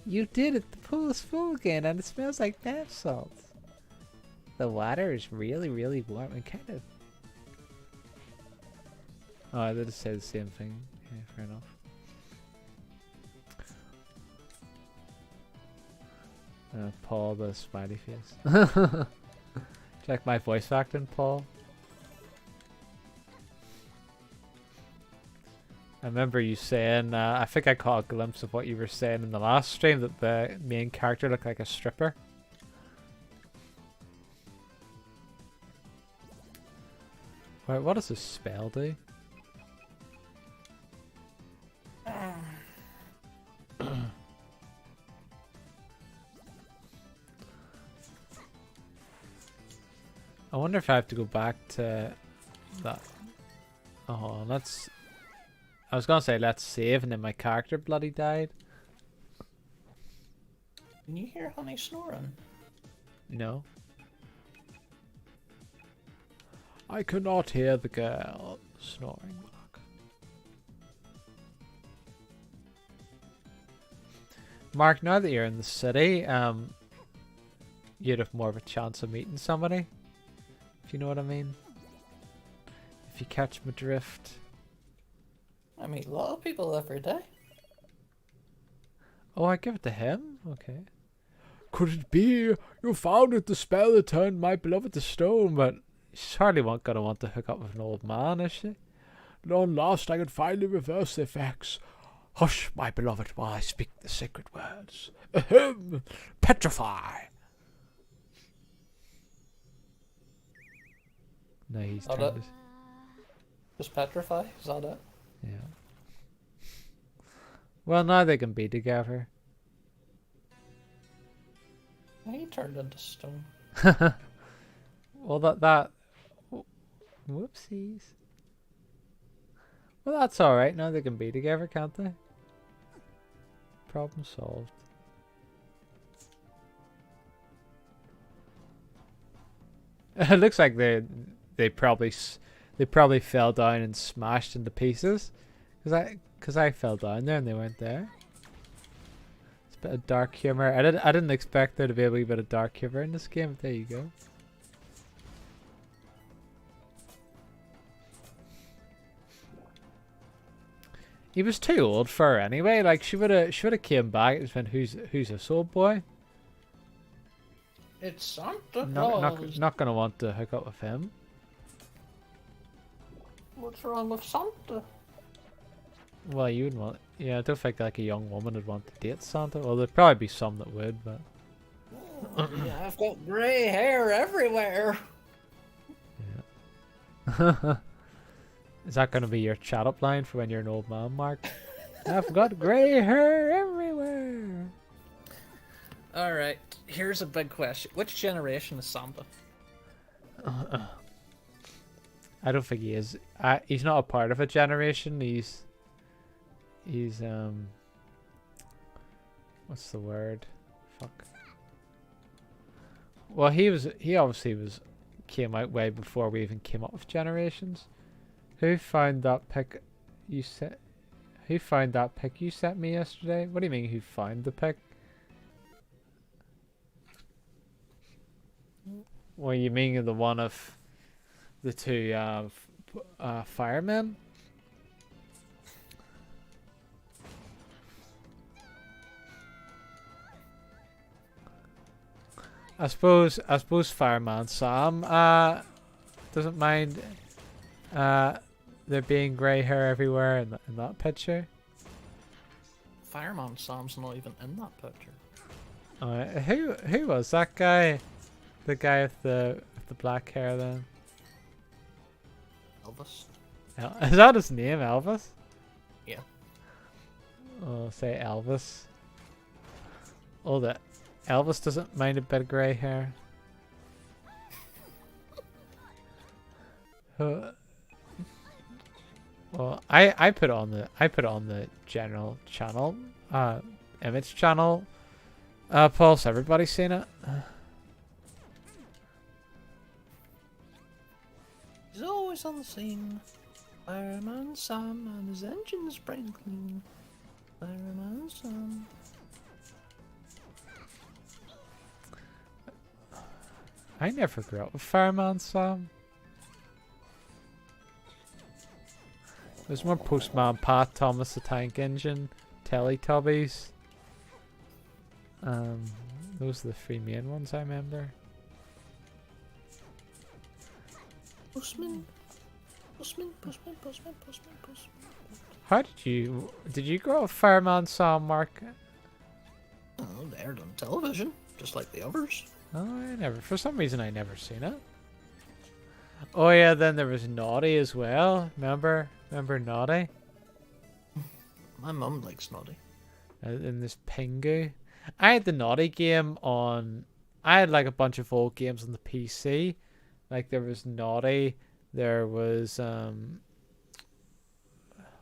You did it! The pool is full again and it smells like bath salts. The water is really, really warm and kind of... Oh, they just say the same thing. Yeah, fair enough. Paul, the smiley face. Check my voice acting, Paul. I remember you saying, I think I caught a glimpse of what you were saying in the last stream, that the main character looked like a stripper. Wait, what does this spell do? I wonder if I have to go back to that. Oh, let's... I was gonna say let's save, and then my character bloody died. Can you hear Honey snoring? No. I cannot hear the girl snoring. Mark, now that you're in the city, you'd have more of a chance of meeting somebody. If you know what I mean. If you catch my drift. I meet a lot of people every day. Oh, I give it to him? Okay. Could it be you found it, the spell that turned my beloved to stone? But she's hardly gonna want to hook up with an old man, is she? Long last I could finally reverse the effects. Hush, my beloved, while I speak the sacred words. Ahem! Petrify! No, he's Got turned it. it. Just petrify? Is that it? Yeah. Well, now they can be together. He turned into stone. Well, that... Whoopsies. Well, that's alright. Now they can be together, can't they? Problem solved. It looks like they probably fell down and smashed into pieces, because I fell down there and they weren't there. It's a bit of dark humor. I didn't expect there to be a wee bit of dark humor in this game, but there you go. He was too old for her anyway. Like she would have came back and went, who's this old boy? It's Santa Claus. Not gonna want to hook up with him. What's wrong with Santa? Well, you would want. Yeah, I don't think like a young woman would want to date Santa. Well, there'd probably be some that would, but. Yeah, I've got grey hair everywhere. Yeah. Is that going to be your chat up line for when you're an old man, Mark? I've got grey hair everywhere. Alright, here's a big question. Which generation is Santa? I don't think he is. He's not a part of a generation. He's what's the word? Fuck. Well, he obviously came out way before we even came up with generations. Who found that pic? You said. Who found that pic you sent me yesterday? What do you mean, who found the pic? Well, you mean the one of the two firemen? I suppose Fireman Sam doesn't mind there being grey hair everywhere in that picture. Fireman Sam's not even in that picture. Who was that guy? The guy with the black hair then? Elvis. Is that his name, Elvis? Yeah. Oh, say Elvis. Oh, that Elvis doesn't mind a bit of grey hair. Well, I put it on the general channel, image channel. Pulse. Everybody's seen it. He's always on the scene. Fireman Sam and his engine sprinkling. Fireman Sam. I never grew up with Fireman Sam. There's more Postman Pat, Thomas the Tank Engine, Teletubbies. Those are the three main ones I remember. Postman. How did you grow up with Fireman Sam, Mark? Oh, they aired on television, just like the others. Oh, for some reason I never seen it. Oh yeah, then there was Naughty as well. Remember Naughty? My mum likes Naughty. In this Pingu. I had the Naughty game on... I had like a bunch of old games on the PC. Like there was Naughty. There was...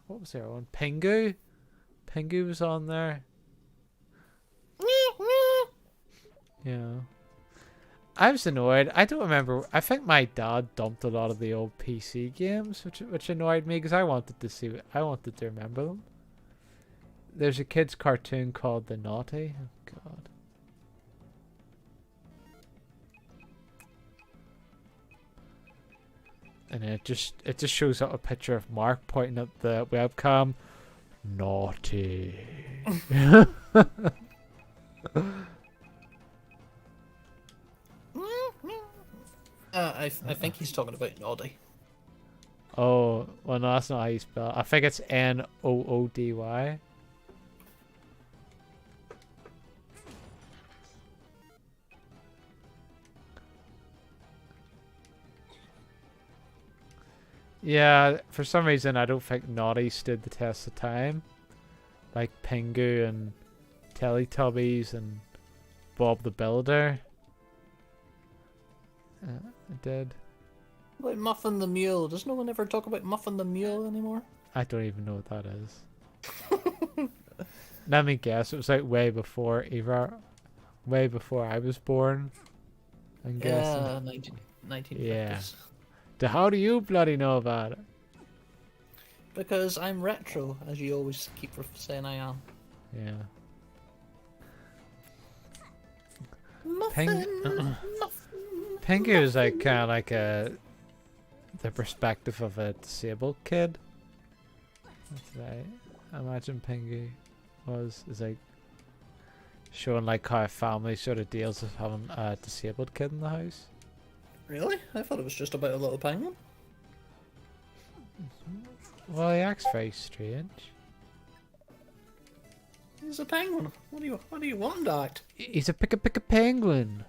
what was the other one? Pingu. Pingu was on there. Yeah. I was annoyed. I don't remember. I think my dad dumped a lot of the old PC games, which annoyed me because I wanted to remember them. There's a kids' cartoon called The Naughty. Oh God. And it just shows up a picture of Mark pointing at the webcam. Naughty. I think he's talking about Naughty. Oh, well no, that's not how you spell it. I think it's Noody. Yeah, for some reason I don't think Naughty stood the test of time. Like Pingu and Teletubbies and Bob the Builder. It did. About Muffin the Mule. Does no one ever talk about Muffin the Mule anymore? I don't even know what that is. Let me guess. It was like way before I was born. I'm guessing. 1950s. Yeah. How do you bloody know about it? Because I'm retro, as you always keep saying I am. Yeah. Muffin, Muffin. Pingu is like kind of like the perspective of a disabled kid. That's right. I imagine Pingu is like showing like how a family sort of deals with having a disabled kid in the house. Really? I thought it was just about a little penguin. Well, he acts very strange. He's a penguin. What do you want him to act? He's a pick a penguin.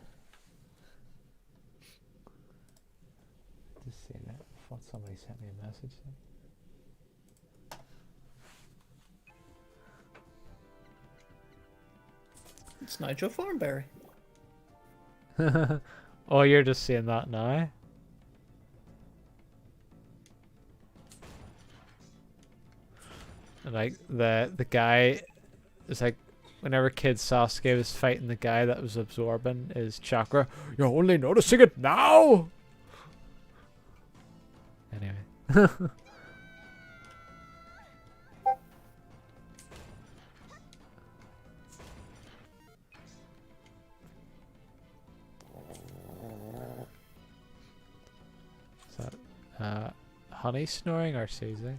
Just saying that. I thought somebody sent me a message. It's Nigel Thornberry. Oh, you're just saying that now? Like the guy is like whenever Kid Sasuke was fighting the guy that was absorbing his chakra, you're only noticing it now. Anyway. Honey snoring or Susie?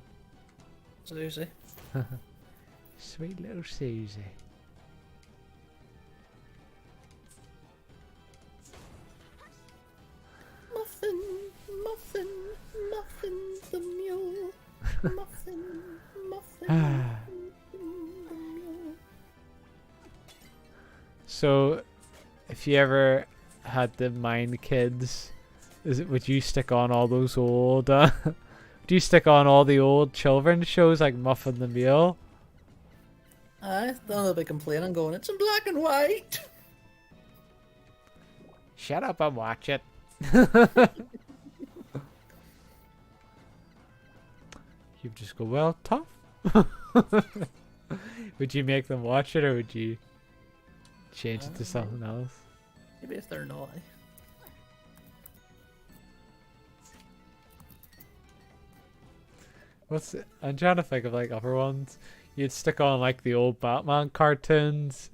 Susie. Sweet little Susie. Muffin, Muffin, Muffin the mule. Muffin, Muffin the mule. So, if you ever had to mind kids, would you stick on all those old? Do you stick on all the old children's shows like Muffin the Mule? Aye, then they'll be complaining, going, "It's in black and white." Shut up and watch it. You just go, well, tough. Would you make them watch it, or would you change it to something else? Maybe if they're naughty. I'm trying to think of like other ones. You'd stick on like the old Batman cartoons,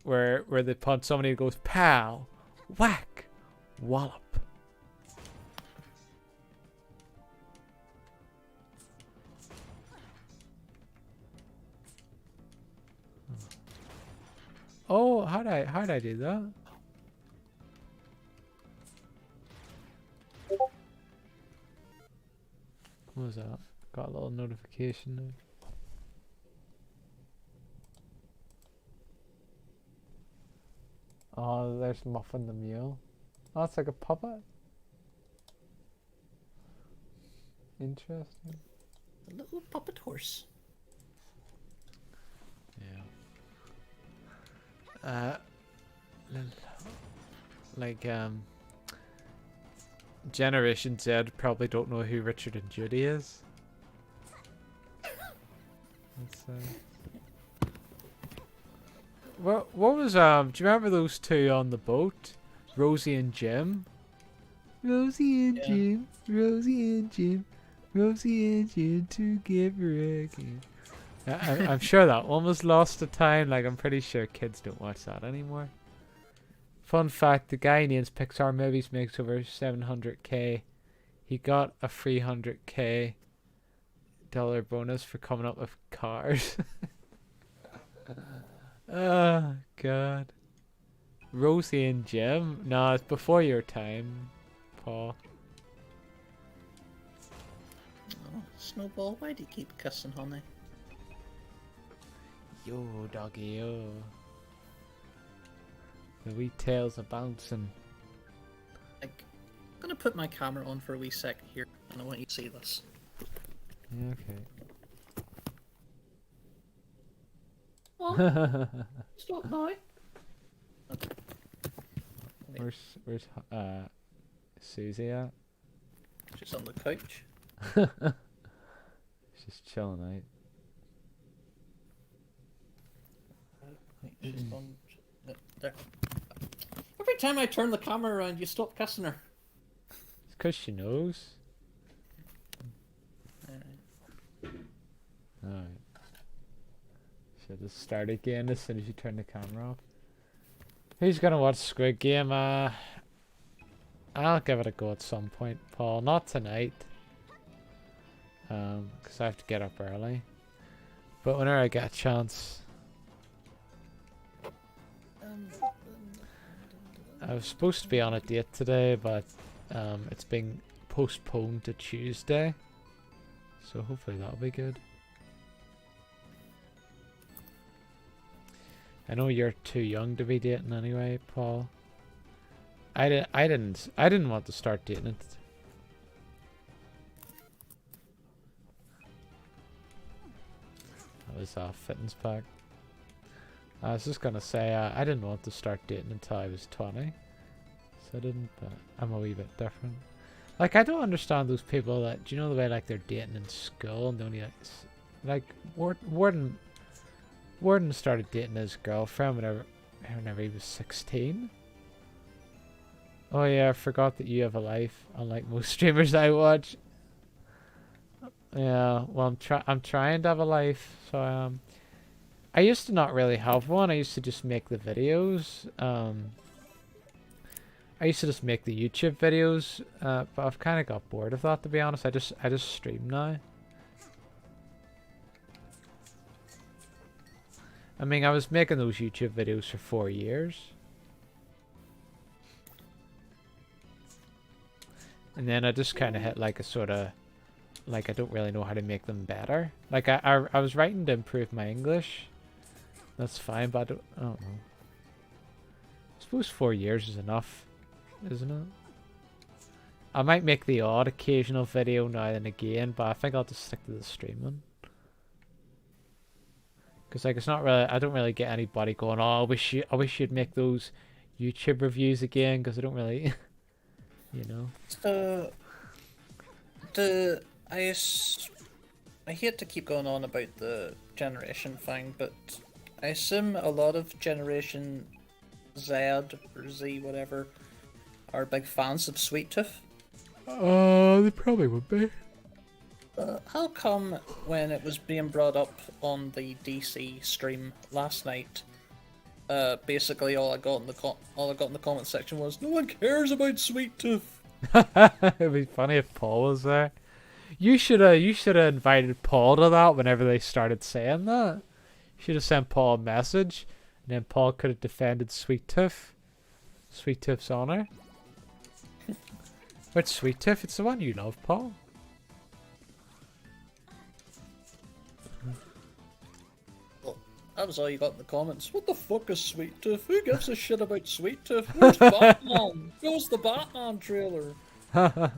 where they punch somebody who goes pow, whack, wallop. Oh, how'd I do that? What was that? Got a little notification now. Oh, there's Muffin the Mule. Oh, it's like a puppet. Interesting. A little puppet horse. Yeah. Generation Z probably don't know who Richard and Judy is. What was do you remember those two on the boat? Rosie and Jim? Rosie and Jim, Rosie and Jim, Rosie and Jim together again. I'm sure that one was lost to time. Like, I'm pretty sure kids don't watch that anymore. Fun fact, the guy who names Pixar movies makes over 700k. He got a $300k bonus for coming up with cars. Oh, God. Rosie and Jim? No, it's before your time, Paul. Oh, Snowball, why do you keep kissing honey? Yo, doggy, yo. The wee tails are bouncing. Like, I'm gonna put my camera on for a wee sec here, and I want you to see this. Okay. Oh, stop now. Okay. Where's Susie at? She's on the couch. She's chilling out. She's on there. Every time I turn the camera around, you stop kissing her. It's because she knows. Alright. Should just start again as soon as you turn the camera off. Who's gonna watch Squid Game? I'll give it a go at some point, Paul. Not tonight. Because I have to get up early. But whenever I get a chance. I was supposed to be on a date today, but it's been postponed to Tuesday. So hopefully that'll be good. I know you're too young to be dating anyway, Paul. I didn't want to start dating it. That was a fitness pack. I was just gonna say I didn't want to start dating until I was 20, so I didn't. But I'm a wee bit different. Like, I don't understand those people that, do you know the way like they're dating in school and they only like Warden started dating his girlfriend whenever he was 16. Oh yeah, I forgot that you have a life, unlike most streamers I watch. Yeah, well I'm trying to have a life, so I used to not really have one. I used to just make the videos. I used to just make the YouTube videos, but I've kind of got bored of that, to be honest. I just stream now. I mean, I was making those YouTube videos for 4 years. And then I just kind of hit like a sort of, like I don't really know how to make them better. Like I was writing to improve my English. That's fine, but I don't know. I suppose 4 years is enough, isn't it? I might make the odd occasional video now and again, but I think I'll just stick to the streaming. Because like it's not really, I don't really get anybody going, oh, I wish you'd make those YouTube reviews again, because I don't really, you know. I hate to keep going on about the generation thing, but I assume a lot of Generation Z or Z, whatever, are big fans of Sweet Tooth. They probably would be. How come when it was being brought up on the DC stream last night, basically all I got in the comment section was, "No one cares about Sweet Tooth." It'd be funny if Paul was there. You should have invited Paul to that whenever they started saying that. You should have sent Paul a message, and then Paul could have defended Sweet Tooth. Sweet Tooth's honor. What's Sweet Tooth? It's the one you love, Paul. Well, that was all you got in the comments. What the fuck is Sweet Tooth? Who gives a shit about Sweet Tooth? Where's Batman? Where's the Batman trailer? Oh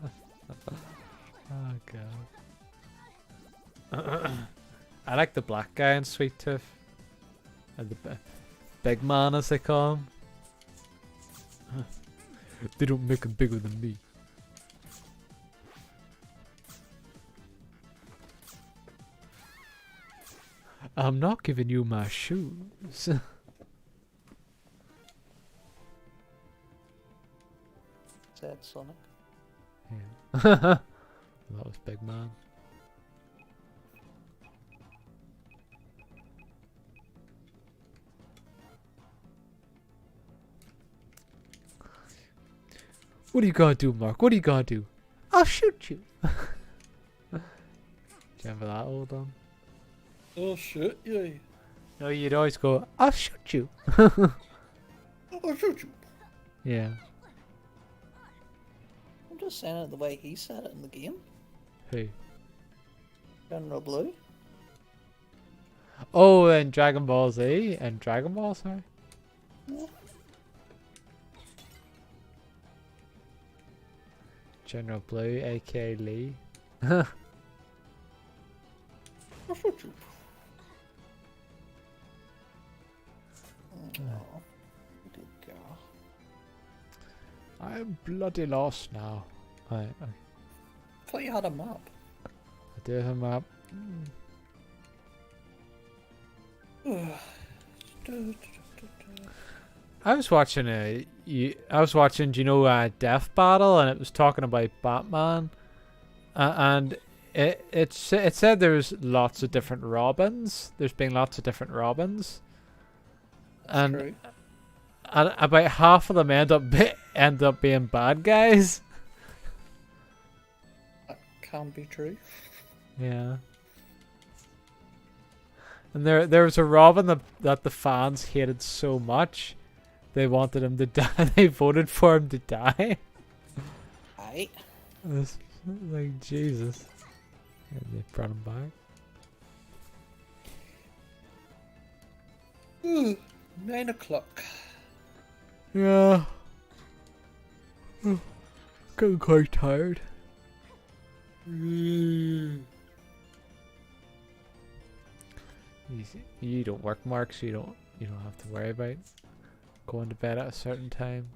god. I like the black guy in Sweet Tooth. And the big man, as they call him. They don't make him bigger than me. I'm not giving you my shoes. Said Sonic. Yeah. That was big man. What are you gonna do, Mark? What are you gonna do? I'll shoot you. Do you remember that old one? Oh shit, yeah. No, you'd always go, I'll shoot you. I'll shoot you. Yeah. I'm just saying it the way he said it in the game. Who? General Blue. Oh, and Dragon Ball Z and Dragon Ball, sorry. Yeah. General Blue, aka Lee. I'll shoot you. Oh, good girl. I'm bloody lost now. I Thought you had a map. do have a map. I was watching do you know, Death Battle, and it was talking about Batman, and it said there's lots of different Robins. There's been lots of different Robins, That's true. and about half of them end up being bad guys. That can be true. Yeah. And there was a Robin that the fans hated so much, they wanted him to die. They voted for him to die. Aye. It's like, Jesus. And they brought him back. 9 o'clock. Yeah. Getting quite tired. You don't work, Mark, so you don't have to worry about going to bed at a certain time.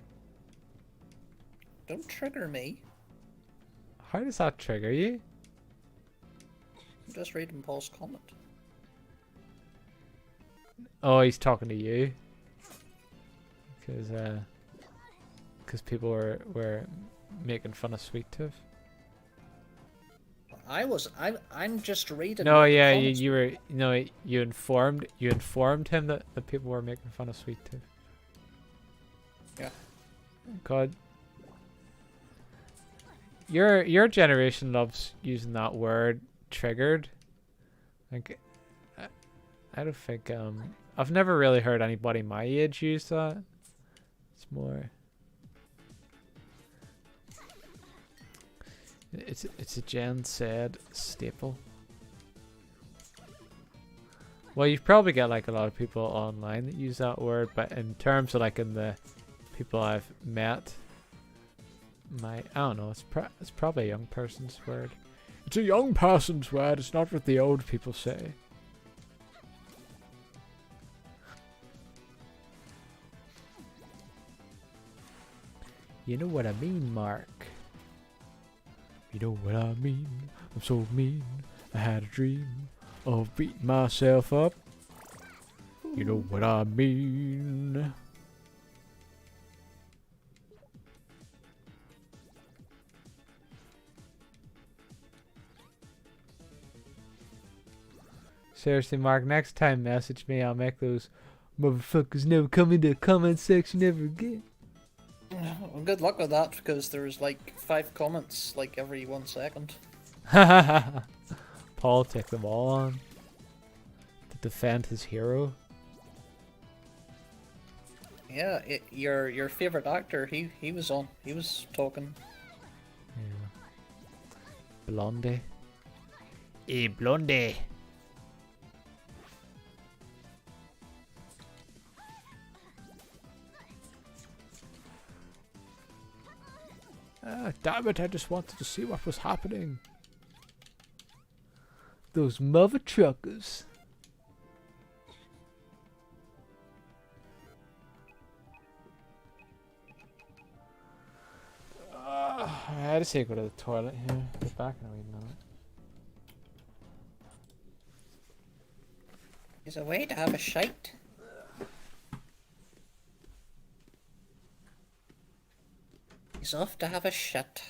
Don't trigger me. How does that trigger you? I'm just reading Paul's comment. Oh, he's talking to you. Because people were making fun of Sweet Tooth. I'm just reading. No, the yeah, comments. you informed him that people were making fun of Sweet Tooth. Yeah. God, your generation loves using that word triggered. Like, I, I don't think I've never really heard anybody my age use that. It's more. It's a Gen Z staple. Well, you've probably got like a lot of people online that use that word, but in terms of like in the people I've met, I don't know. It's probably a young person's word. It's a young person's word. It's not what the old people say. You know what I mean, Mark. You know what I mean. I'm so mean. I had a dream of beating myself up. You know what I mean. Seriously, Mark, next time message me. I'll make those motherfuckers never come into the comment section ever again. Well, good luck with that, because there's like 5 comments like every 1 second. Paul take them all on to defend his hero. Yeah, your favorite actor, he was on. He was talking. Yeah. Blondie. Hey, Blondie. Ah, damn it, I just wanted to see what was happening. Those mother truckers. I just need to go to the toilet here. Get back in a wee minute. Is a way to have a shite. He's off to have a shit.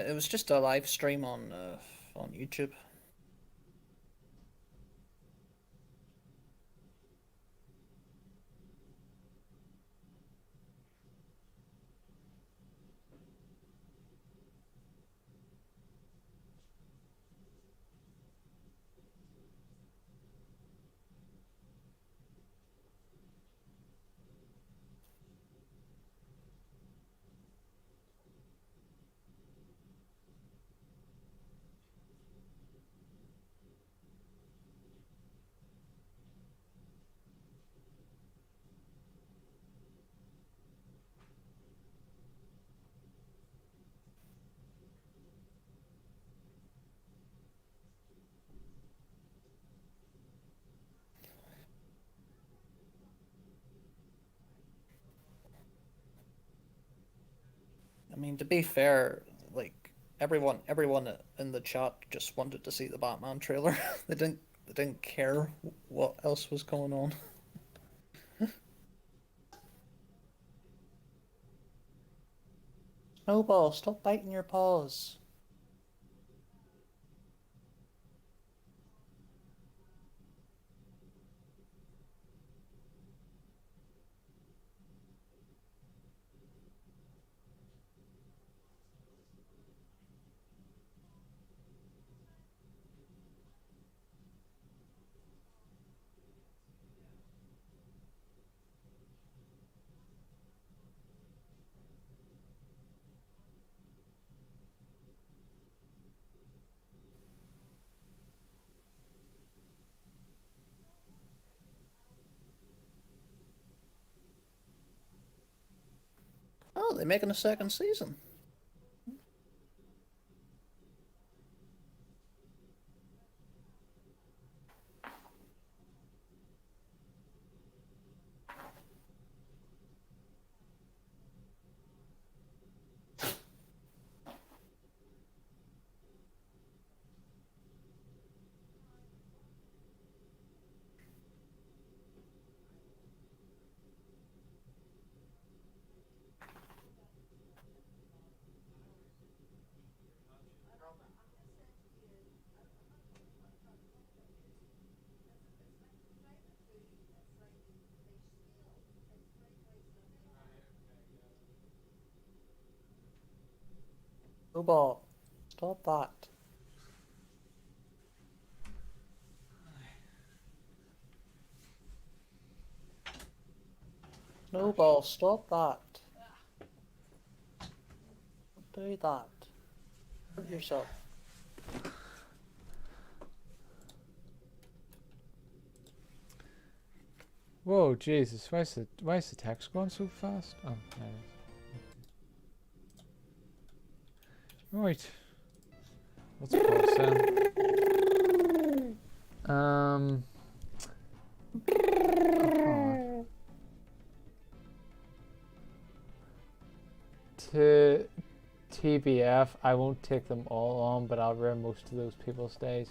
It was just a live stream on YouTube. I mean, to be fair, like everyone in the chat just wanted to see the Batman trailer. They didn't care what else was going on. Snowball, stop biting your paws. Oh, they're making a second season. Snowball, stop that. Snowball, stop that. Don't do that. Hurt yourself. Whoa, Jesus! Why is the text going so fast? Oh, there it is. Right. What's it called, Sam? To TBF, I won't take them all on, but I'll ruin most of those people's days.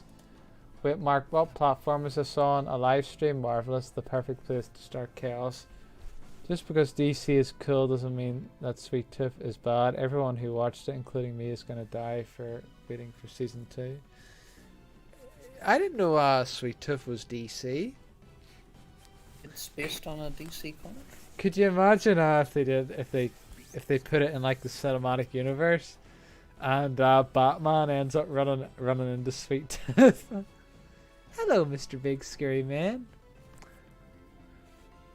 Wait, Mark, what platform is this on? A live stream? Marvelous. The perfect place to start chaos. Just because DC is cool doesn't mean that Sweet Tooth is bad. Everyone who watched it, including me, is going to die for waiting for season 2. I didn't know Sweet Tooth was DC. It's based on a DC comic. Could you imagine if they put it in like the cinematic universe, and Batman ends up running into Sweet Tooth? Hello, Mr. Big Scary Man.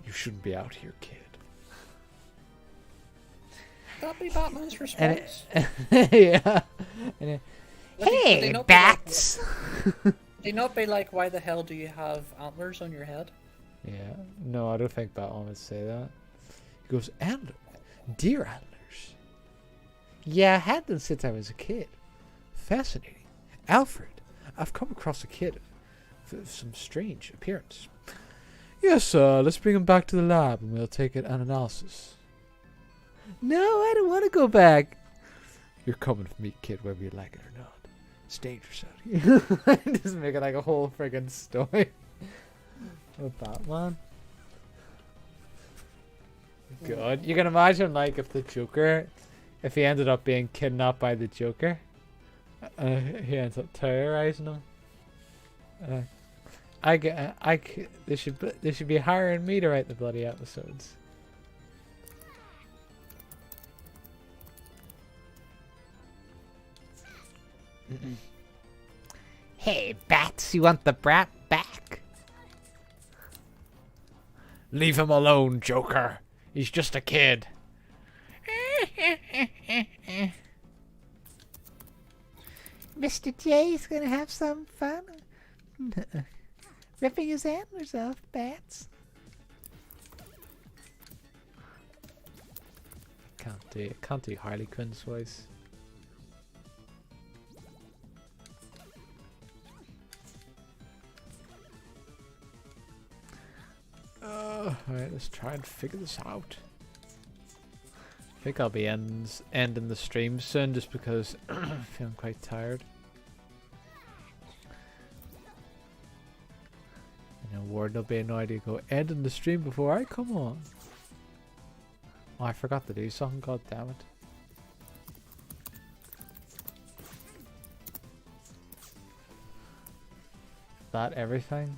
You shouldn't be out here, kid. That'd be Batman's response. Yeah. Hey, bats! Would he not be like, why the hell do you have antlers on your head? Yeah. No, I don't think Batman would say that. He goes, deer antlers. Yeah, I had them since I was a kid. Fascinating. Alfred, I've come across a kid of some strange appearance. Yes, let's bring him back to the lab and we'll take an analysis. No, I don't want to go back. You're coming with me, kid, whether you like it or not. It's dangerous out here. Just make it like a whole friggin' story. With Batman. God, you can imagine like if the Joker, if he ended up being kidnapped by the Joker, he ends up terrorizing him. They should be hiring me to write the bloody episodes. Hey, bats, you want the brat back? Leave him alone, Joker. He's just a kid. Mr. J's gonna have some fun. Ripping his antlers off, bats. Can't do Harley Quinn's voice. Alright, let's try and figure this out. I think I'll be ending the stream soon just because I'm feeling quite tired. I know Warden will be annoyed to go ending the stream before I come on. Oh, I forgot to do something, god damn it. That everything?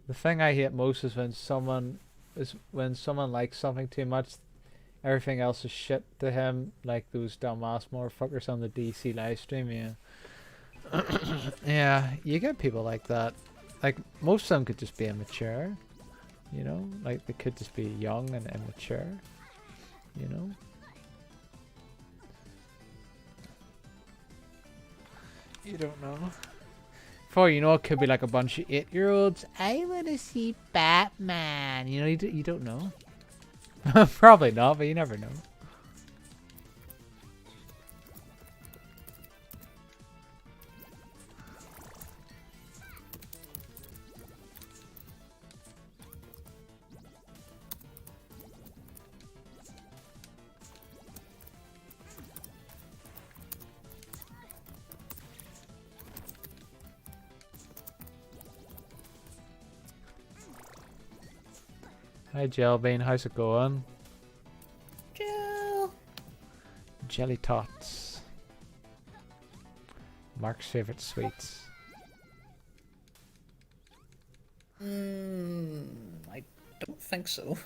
The thing I hate most is when someone likes something too much, everything else is shit to him, like those dumbass motherfuckers on the DC live stream. Yeah. Yeah, you get people like that. Like, most of them could just be immature, you know? Like, they could just be young and immature, you know? You don't know. For you know, it could be like a bunch of 8-year-olds. I wanna see Batman. You know, you don't know. Probably not, but you never know. Hi Jellybean, how's it going? Jelly Tots. Mark's favorite sweets. I don't think so.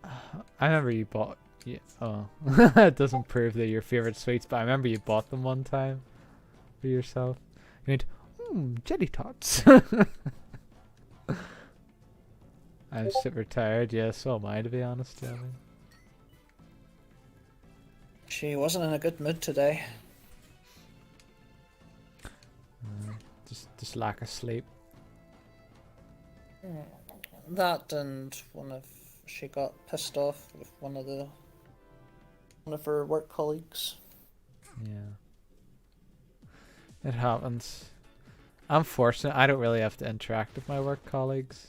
I remember you bought Yeah. Oh, it doesn't prove they're your favorite sweets, but I remember you bought them one time for yourself. You went, jelly tots. I'm super tired. Yeah, so am I, to be honest. Yeah, She wasn't in a good mood today. just lack of sleep. That and she got pissed off with one of her work colleagues. Yeah. It happens. I'm fortunate. I don't really have to interact with my work colleagues.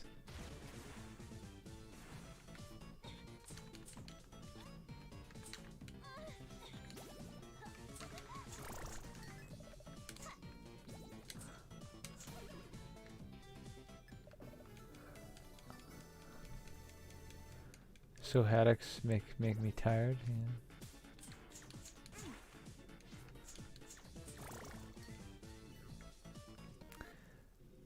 So headaches make me tired. Yeah.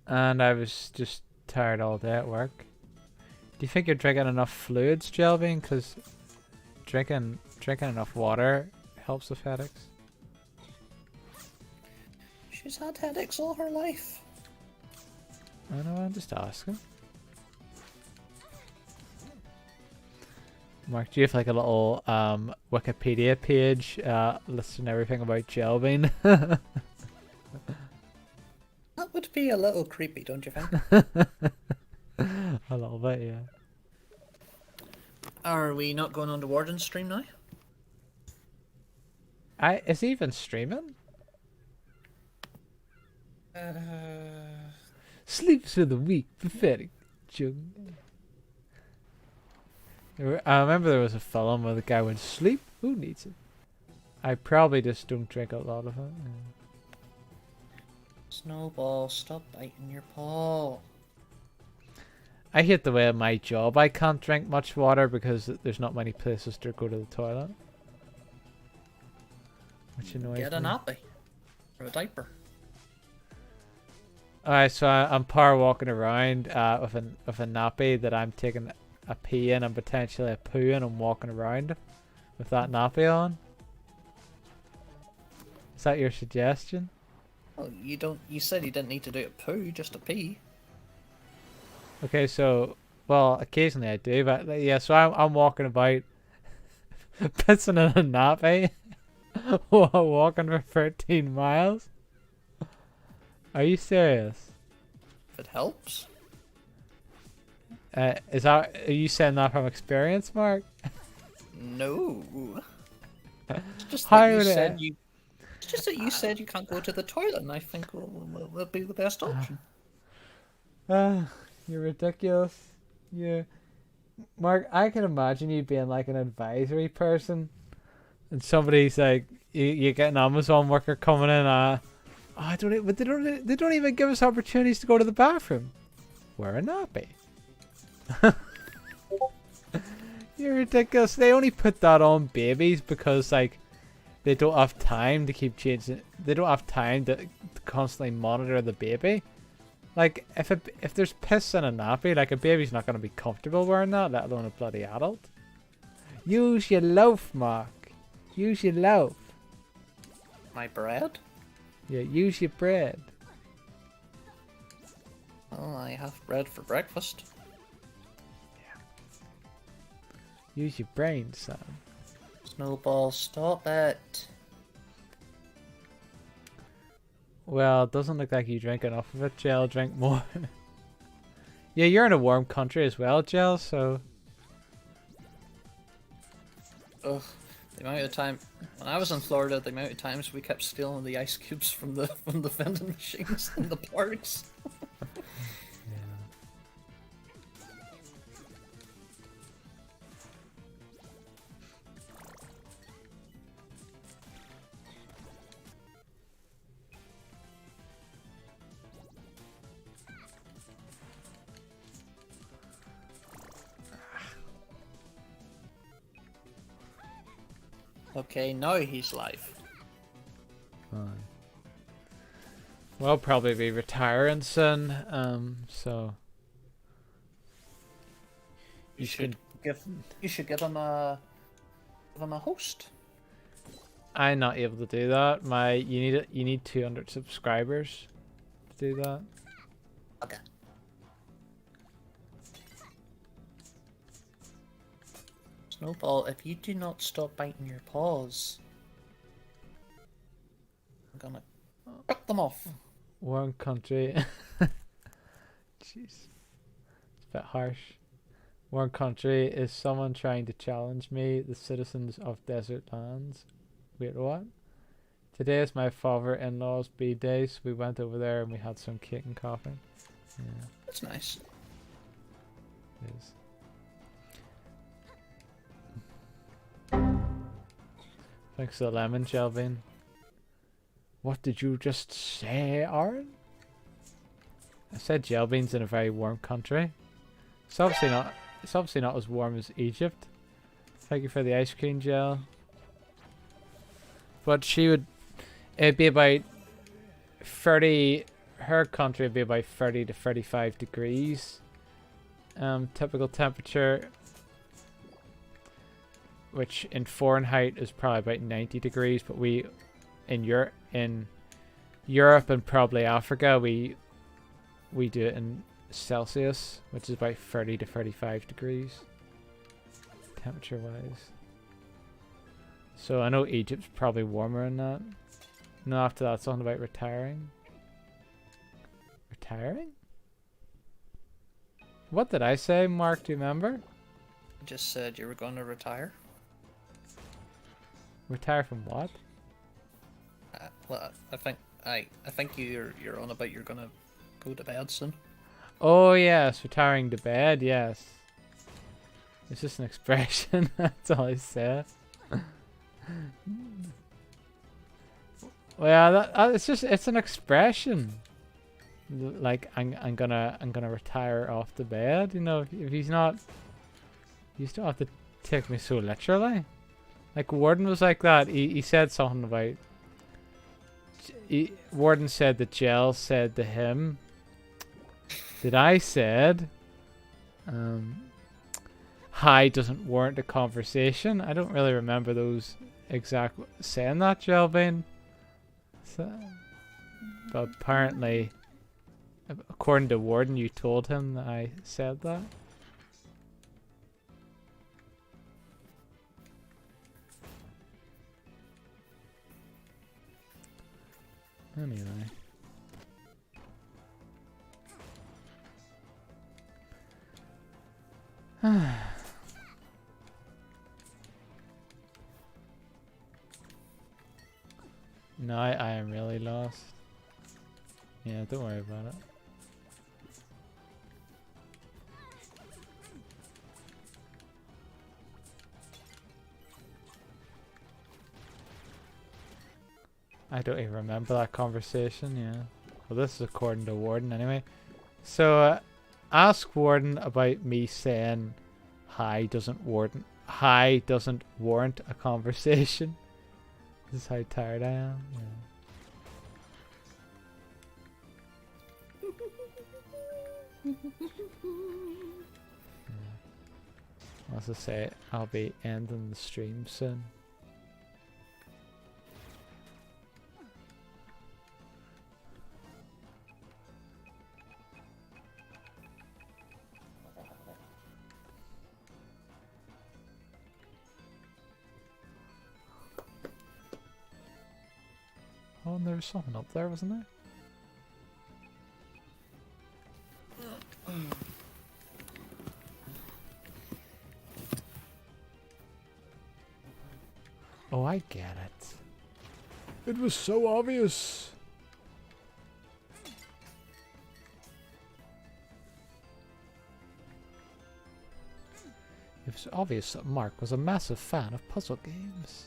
And I was just tired all day at work. Do you think you're drinking enough fluids, Jelvin? Because drinking enough water helps with headaches. She's had headaches all her life. I know, I'm just asking. Mark, do you have like a little Wikipedia page listing everything about Jelvin? That would be a little creepy, don't you think? A little bit, yeah. Are we not going on to Warden's stream now? Is he even streaming? Sleeps for the week, pathetic joke. I remember there was a film where the guy went, sleep? Who needs it? I probably just don't drink a lot of it. Snowball, stop biting your paw. I hate the way at my job I can't drink much water because there's not many places to go to the toilet. Which annoys me. Get a nappy. Or a diaper. Alright, so I'm power walking around with a nappy that I'm taking a pee in and potentially a poo in and walking around with that nappy on. Is that your suggestion? Well, you said you didn't need to do a poo, just a pee. Okay, so, well, occasionally I do, but yeah, so I'm walking about pissing in a nappy while walking for 13 miles. Are you serious? If it helps. Are you saying that from experience, Mark? No. It's just How that you would it- said you. It's just that you said you can't go to the toilet, and I think will be the best option. You're ridiculous. Yeah. Mark, I can imagine you being like an advisory person and somebody's like, you get an Amazon worker coming in, but they don't even give us opportunities to go to the bathroom. Wear a nappy. You're ridiculous. They only put that on babies because like they don't have time to keep changing. They don't have time to constantly monitor the baby. Like if there's piss in a nappy, like a baby's not gonna be comfortable wearing that, let alone a bloody adult. Use your loaf, Mark. Use your loaf. My bread? Yeah, use your bread. Well, I have bread for breakfast. Use your brain, son. Snowball, stop it. Well, it doesn't look like you drink enough of it, Gel. Drink more. Yeah, you're in a warm country as well, Gel, so... Ugh. The amount of time when I was in Florida, the amount of times we kept stealing the ice cubes from the vending machines in the parks. Okay, now he's live. Fine. Well, probably be retiring soon, so... You should give him a him a host. I'm not able to do that. You need 200 subscribers to do that. Okay. Snowball, if you do not stop biting your paws, I'm gonna cut them off. One country. Jeez. It's a bit harsh. One country is someone trying to challenge me, the citizens of desert lands. Wait, what? Today is my father-in-law's B-day, so we went over there and we had some cake and coffee. Yeah, That's nice. it is. Thanks to the lemon, Jelvin. What did you just say, Aaron? I said Jelvin's in a very warm country. It's obviously not. It's obviously not as warm as Egypt. Thank you for the ice cream, Gel. But she would. It'd be about 30. Her country would be about 30 to 35 degrees. Typical temperature, which in Fahrenheit is probably about 90 degrees. But we, in Europe and probably Africa, we do it in Celsius, which is about 30 to 35 degrees temperature wise. So I know Egypt's probably warmer than that. No, after that, something about retiring. Retiring? What did I say, Mark? Do you remember? You just said you were gonna retire. Retire from what? Well, I think you're on about you're gonna go to bed soon. Oh yes, retiring to bed. Yes. It's just an expression. That's all I said. Well, it's an expression. Like I'm gonna retire off the bed. You know, if he's not, you still have to take me so literally. Like Warden was like that. He said something about. Warden said that Gel said to him that I said, "Hi" doesn't warrant a conversation. I don't really remember those exact saying that, Jelvin. So, but apparently, according to Warden, you told him that I said that. Anyway. No, I am really lost. Yeah, don't worry about it. I don't even remember that conversation, yeah. Well, this is according to Warden anyway. So, ask Warden about me saying hi doesn't warrant a conversation. This is how tired I am. Yeah. As I say, I'll be ending the stream soon. Oh, and there was something up there, wasn't there? Oh, I get it. It was so obvious. It was obvious that Mark was a massive fan of puzzle games.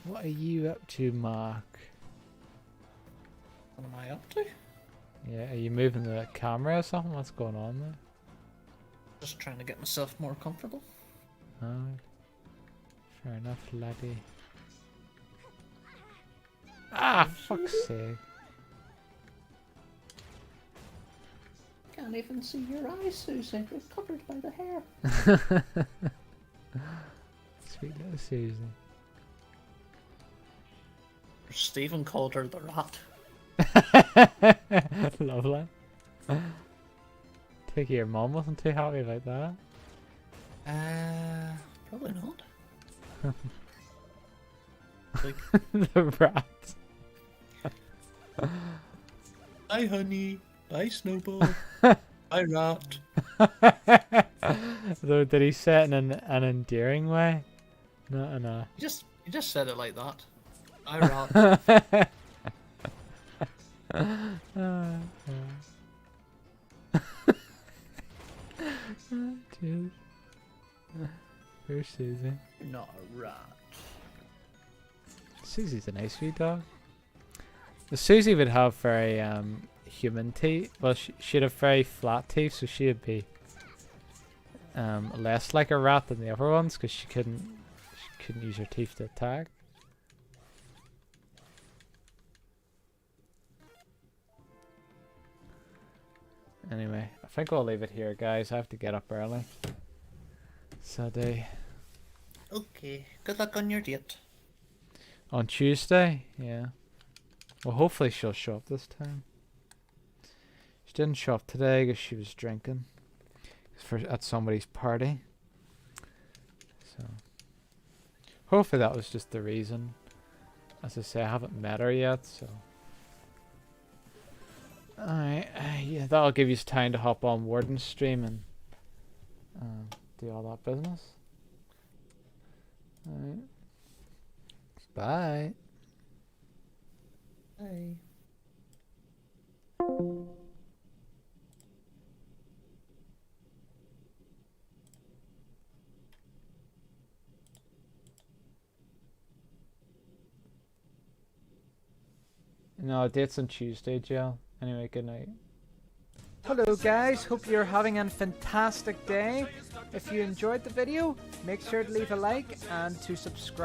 What are you up to, Mark? What am I up to? Yeah, are you moving the camera or something? What's going on there? Just trying to get myself more comfortable. Oh, fair enough, laddie. Ah, fuck's sake. Can't even see your eyes, Susie. They're covered by the hair. Sweet little Susie. Stephen called her the rat. Lovely. Take your mum wasn't too happy about that. Probably not. Like, The rat. bye, honey. Bye, Snowball. Bye, rat. Though, did he say it in an endearing way? Not in a... You just said it like that. Bye, rat. Jeez. Poor Susie. You're not a rat. Susie's a nice wee dog. The Susie would have very human teeth. Well, she'd have very flat teeth, so she'd be less like a rat than the other ones, because she couldn't use her teeth to attack. Anyway, I think I'll leave it here, guys. I have to get up early. So Okay. Good luck on your date. on Tuesday, yeah. Well, hopefully she'll show up this time. She didn't show up today because she was drinking at somebody's party. So hopefully that was just the reason. As I say, I haven't met her yet, so. Alright, yeah, that'll give you time to hop on Warden's stream and do all that business. Alright. Bye. Bye. No, date's on Tuesday, Jill. Anyway, good night. Hello guys, hope you're having a fantastic day. If you enjoyed the video, make sure to leave a like and to subscribe.